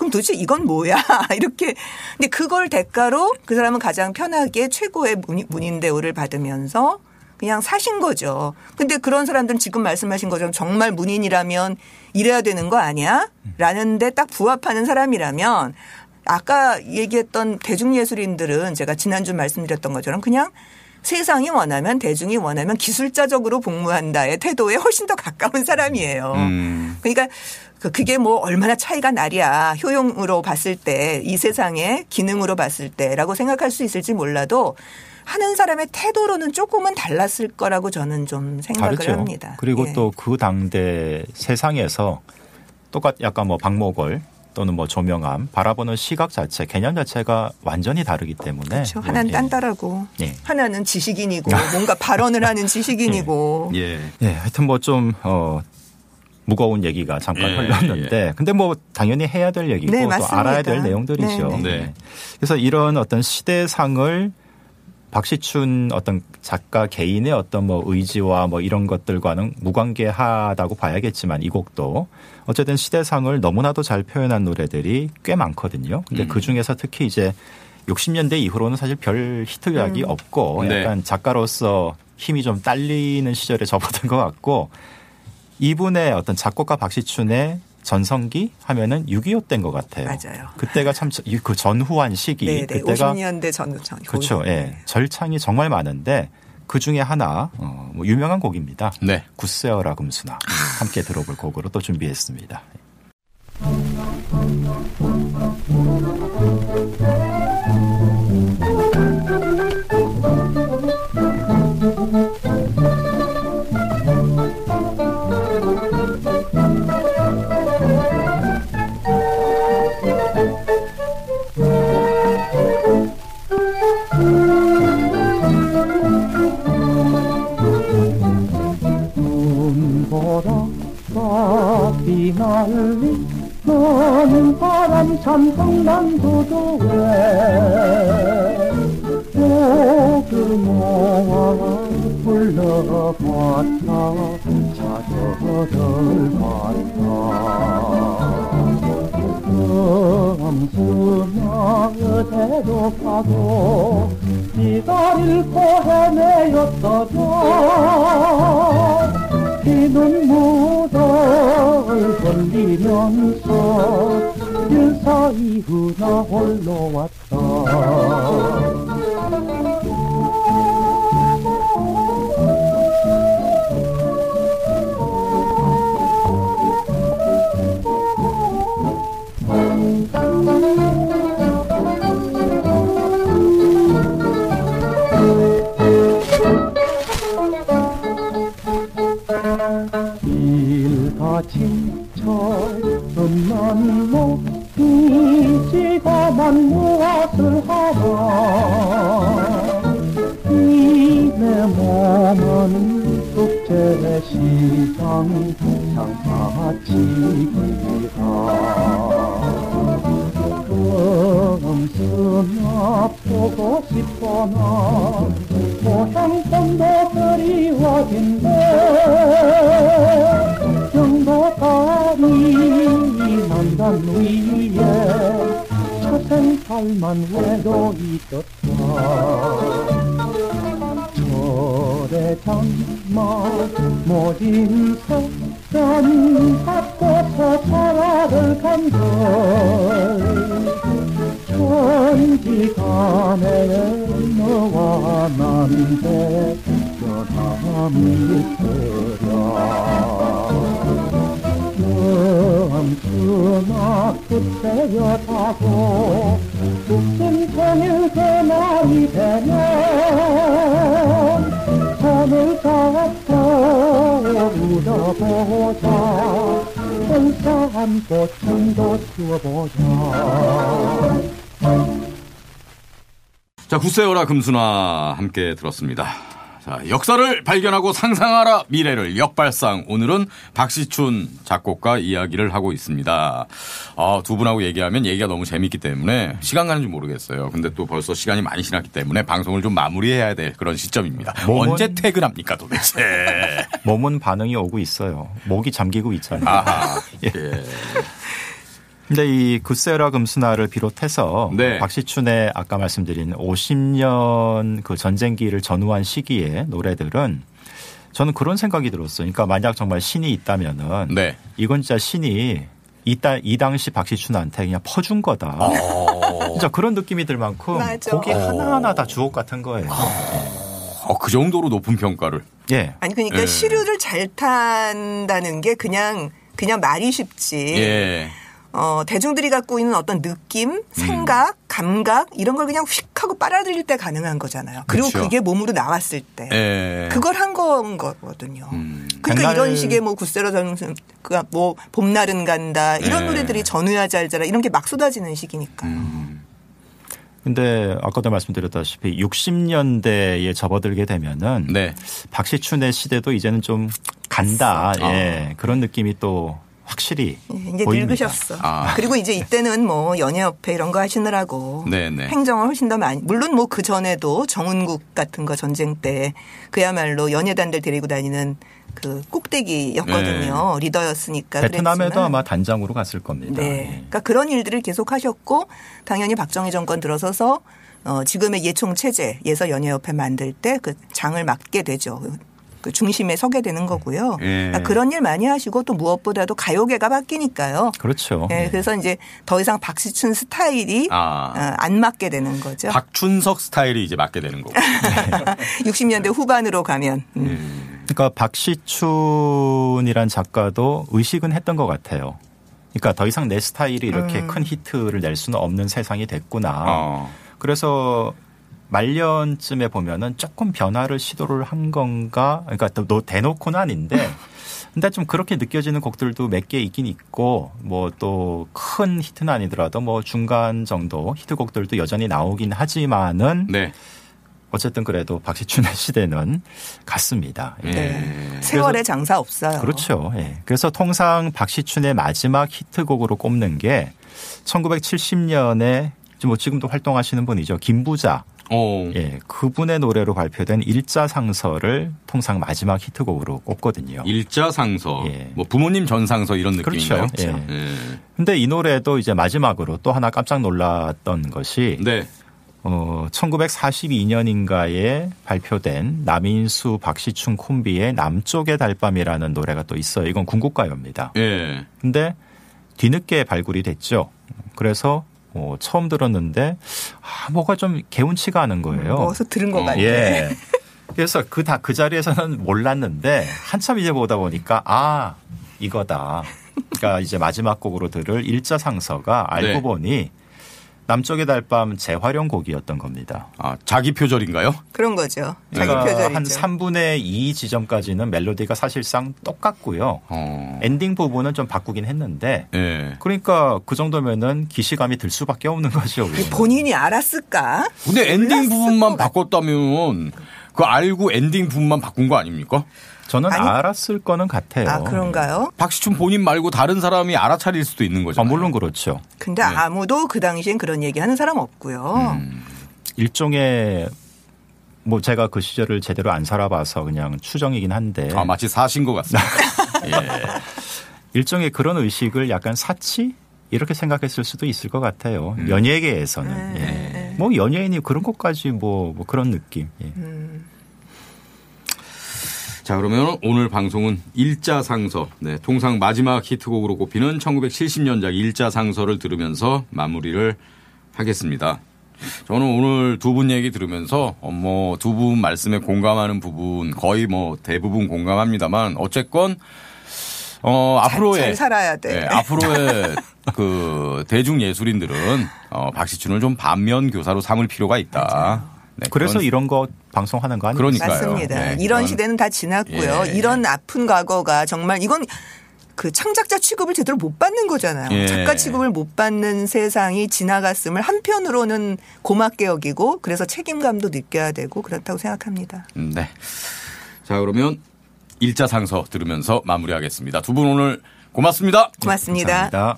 그럼 도대체 이건 뭐야? 이렇게. 근데 그걸 대가로 그 사람은 가장 편하게 최고의 문인 대우를 받으면서 그냥 사신 거죠. 근데 그런 사람들은 지금 말씀하신 것처럼 정말 문인이라면 이래야 되는 거 아니야? 라는데 딱 부합하는 사람이라면 아까 얘기했던 대중예술인들은 제가 지난주 말씀드렸던 것처럼 그냥 세상이 원하면 대중이 원하면 기술자적으로 복무한다의 태도에 훨씬 더 가까운 사람이에요. 그러니까 그게 뭐 얼마나 차이가 나랴 효용으로 봤을 때 이 세상의 기능으로 봤을 때라고 생각할 수 있을지 몰라도 하는 사람의 태도로는 조금은 달랐을 거라고 저는 좀 생각을 다르죠. 합니다. 그리고 예. 또 그 당대 세상에서 약간 뭐 박목월 또는 뭐 조명암 바라보는 시각 자체, 개념 자체가 완전히 다르기 때문에. 그렇죠. 하나는 예. 딴따라고 예. 하나는 지식인이고 뭔가 발언을 하는 지식인이고. 예. 예. 하여튼 뭐 좀 무거운 얘기가 잠깐 흘렀는데 근데 뭐 당연히 해야 될 얘기고 네, 또 맞습니다. 알아야 될 내용들이죠. 네, 네. 네. 그래서 이런 어떤 시대상을 박시춘 어떤 작가 개인의 어떤 뭐 의지와 뭐 이런 것들과는 무관계하다고 봐야겠지만 이 곡도 어쨌든 시대상을 너무나도 잘 표현한 노래들이 꽤 많거든요. 근데 그 중에서 특히 이제 60년대 이후로는 사실 별 히트작이 없고 약간 작가로서 힘이 좀 딸리는 시절에 접어든 것 같고 이분의 어떤 작곡가 박시춘의 전성기 하면은 6.25 때인 것 같아요. 맞아요. 그때가 참 그 전후한 시기. 네네. 그때가 50년대 전. 그렇죠. 예. 절창이 정말 많은데 그 중에 하나 뭐 유명한 곡입니다. 네. 굿세어라 금수나 함께 들어볼 곡으로 또 준비했습니다. 비 날리 너는 바람 삼성난 도도에 오그모아 불러봤다 자저를 봤다 금수나 그대로 가도 네가 잃고 헤매였어도 피눈 무더를 돌리면서 일사이 후나 홀로 왔다. 지쳐은 난 못이지다만 무엇을 하라 이내 몸은 국제시장 장사치기라 금수나 보고 싶거나 모향pon도 그리워진대 영도다리 난간 위에 초생살만 외로 있었다 절에 장마 모진서 전 바꿔서 차라를 간걸 천지간에 너와 난데 변함이 있으랴 금수나 굿세여다고 국승통일 그날이 되면 손을 잡고 울어보자 끈싸한 꽃춤도 추어보자. 자, 굿세어라 금수나 함께 들었습니다. 자, 역사를 발견하고 상상하라 미래를 역발상. 오늘은 박시춘 작곡가 이야기를 하고 있습니다. 두 분하고 얘기하면 얘기가 너무 재밌기 때문에 시간 가는 줄 모르겠어요. 근데 또 벌써 시간이 많이 지났기 때문에 방송을 좀 마무리해야 될 그런 시점입니다. 언제 퇴근합니까 도대체? 몸은 반응이 오고 있어요. 목이 잠기고 있잖아요. 아하. 예. 근데 이 굿세라 금수나를 비롯해서 네. 박시춘의 아까 말씀드린 50년 그 전쟁기를 전후한 시기의 노래들은 저는 그런 생각이 들었어요. 그러니까 만약 정말 신이 있다면은 네. 이건 진짜 신이 이 당시 박시춘한테 그냥 퍼준 거다. 진짜 그런 느낌이 들 만큼 맞아. 곡이 하나하나 다 주옥 같은 거예요. 그 정도로 높은 평가를. 예. 아니 그러니까 시류를 잘 탄다는 게 그냥 말이 쉽지. 예. 대중들이 갖고 있는 어떤 느낌, 생각, 감각 이런 걸 그냥 휙 하고 빨아들일 때 가능한 거잖아요. 그리고 그렇죠. 그게 몸으로 나왔을 때 예. 그걸 한 거거든요. 그러니까 이런 식의 뭐 굿세라 전승, 뭐 봄날은 간다 이런 노래들이 전우야 잘자라 이런 게 막 쏟아지는 시기니까요. 근데 아까도 말씀드렸다시피 60년대에 접어들게 되면은 네. 박시춘의 시대도 이제는 좀 간다. 예. 그런 느낌이 또 확실히 이제 보입니다. 늙으셨어. 그리고 이제 이때는 뭐 연예협회 이런 거 하시느라고 네네. 행정을 훨씬 더 많이 물론 뭐 그 전에도 정은국 같은 거 전쟁 때 그야말로 연예단들 데리고 다니는 그 꼭대기였거든요. 리더였으니까. 베트남에도 그랬지만. 아마 단장으로 갔을 겁니다. 네. 예. 그러니까 그런 일들을 계속 하셨고 당연히 박정희 정권 들어서서 지금의 예총 체제에서 연예협회 만들 때 그 장을 맡게 되죠. 그 중심에 서게 되는 거고요. 그러니까 그런 일 많이 하시고 또 무엇보다도 가요계가 바뀌니까요. 그렇죠. 네, 그래서 이제 더 이상 박시춘 스타일이 안 맞게 되는 거죠. 박춘석 스타일이 이제 맞게 되는 거고. 60년대 후반으로 가면. 그러니까 박시춘이란 작가도 의식은 했던 것 같아요. 그러니까 더 이상 내 스타일이 이렇게 큰 히트를 낼 수는 없는 세상이 됐구나. 그래서 말년쯤에 보면은 조금 변화를 시도를 한 건가. 그러니까 또 대놓고는 아닌데 근데 좀 그렇게 느껴지는 곡들도 몇 개 있긴 있고 뭐 또 큰 히트는 아니더라도 뭐 중간 정도 히트곡들도 여전히 나오긴 하지만은 네. 어쨌든 그래도 박시춘의 시대는 갔습니다. 예. 네. 세월의 장사 없어요. 그렇죠. 예. 그래서 통상 박시춘의 마지막 히트곡으로 꼽는 게 1970년에 뭐 지금도 활동하시는 분이죠. 김부자. 예, 그분의 노래로 발표된 일자상서를 통상 마지막 히트곡으로 꼽거든요. 일자상서. 예. 뭐 부모님 전상서 이런 느낌인가요? 그렇죠. 예. 근데 이 노래도 이제 마지막으로 또 하나 깜짝 놀랐던 것이 네. 1942년인가에 발표된 남인수 박시춘 콤비의 남쪽의 달밤이라는 노래가 또 있어요. 이건 군국가요입니다. 예. 근데 뒤늦게 발굴이 됐죠. 그래서 처음 들었는데 뭐가 좀 개운치가 않은 거예요. 어서 들은 것 같아요. 예. 그래서 그 자리에서는 몰랐는데 한참 이제 보다 보니까 이거다. 그러니까 이제 마지막 곡으로 들을 일자상서가 알고 보니 남쪽의 달밤 재활용 곡이었던 겁니다. 자기 표절인가요? 그런 거죠. 자기 그러니까 표절이죠. 한 3분의 2 지점까지는 멜로디가 사실상 똑같고요. 엔딩 부분은 좀 바꾸긴 했는데 그러니까 그 정도면은 기시감이 들 수밖에 없는 거죠. 본인이 알았을까? 근데 엔딩 부분만 바꿨다면 그 알고 엔딩 부분만 바꾼 거 아닙니까? 저는 알았을 거는 같아요. 그런가요? 박시춘 본인 말고 다른 사람이 알아차릴 수도 있는 거죠. 물론 그렇죠. 근데 아무도 그 당시엔 그런 얘기하는 사람 없고요. 일종의 뭐 제가 그 시절을 제대로 안 살아봐서 그냥 추정이긴 한데. 마치 사신 것 같습니다. 예. 일종의 그런 의식을 약간 사치? 이렇게 생각했을 수도 있을 것 같아요. 연예계에서는. 예. 뭐 연예인이 그런 것까지 뭐 그런 느낌. 예. 자, 그러면 오늘 방송은 일자상서, 통상 마지막 히트곡으로 꼽히는 1970년작 일자상서를 들으면서 마무리를 하겠습니다. 저는 오늘 두 분 얘기 들으면서 뭐 두 분 말씀에 공감하는 부분 거의 뭐 대부분 공감합니다만 어쨌건 앞으로의 잘 살아야 돼. 앞으로의 그 대중 예술인들은 박시춘을 좀 반면 교사로 삼을 필요가 있다. 네, 그래서 이런 거 방송하는 거 아니에요? 맞습니다. 이런 시대는 다 지났고요. 이런 아픈 과거가 정말 이건 그 창작자 취급을 제대로 못 받는 거잖아요. 작가 취급을 못 받는 세상이 지나갔음을 한편으로는 고맙게 여기고 그래서 책임감도 느껴야 되고 그렇다고 생각합니다. 네. 자, 그러면 일자상서 들으면서 마무리하겠습니다. 두 분 오늘 고맙습니다. 고맙습니다. 감사합니다.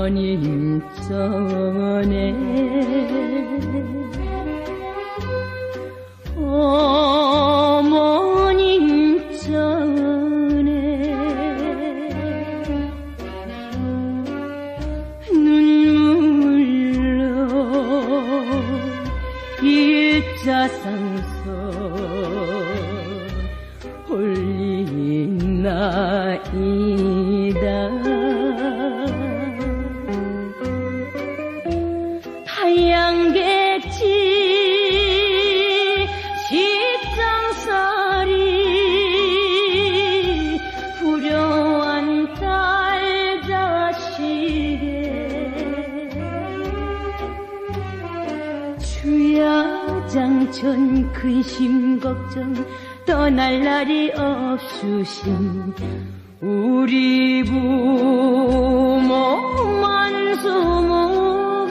어머님 전에 어머님 전에 눈물로 일자상서 올리나이다. 타양객지 식장살이 불효한 딸 자식에 주야장천 근심 걱정 떠날 날이 없으신 우리 부모 만수모가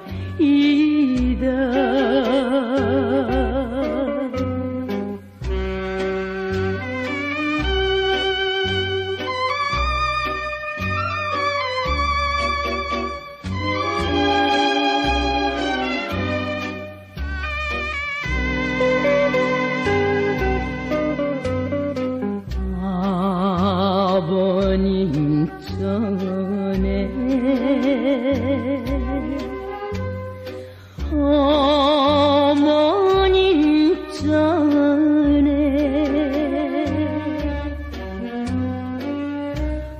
비옵나이다. 아버님 전에 어머님 전에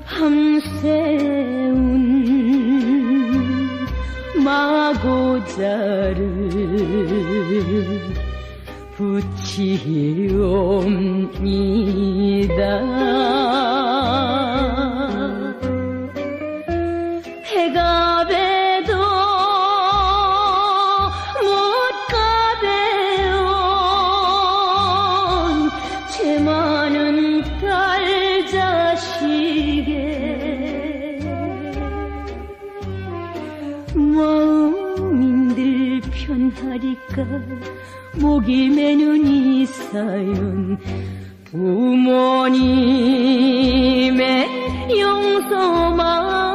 밤새운 마고자를 붙이옵니다. 해가 배도 못 가배온 제 많은 딸 자식에 마음인들 편하리까 목이 매는 이 사연 부모님의 용서만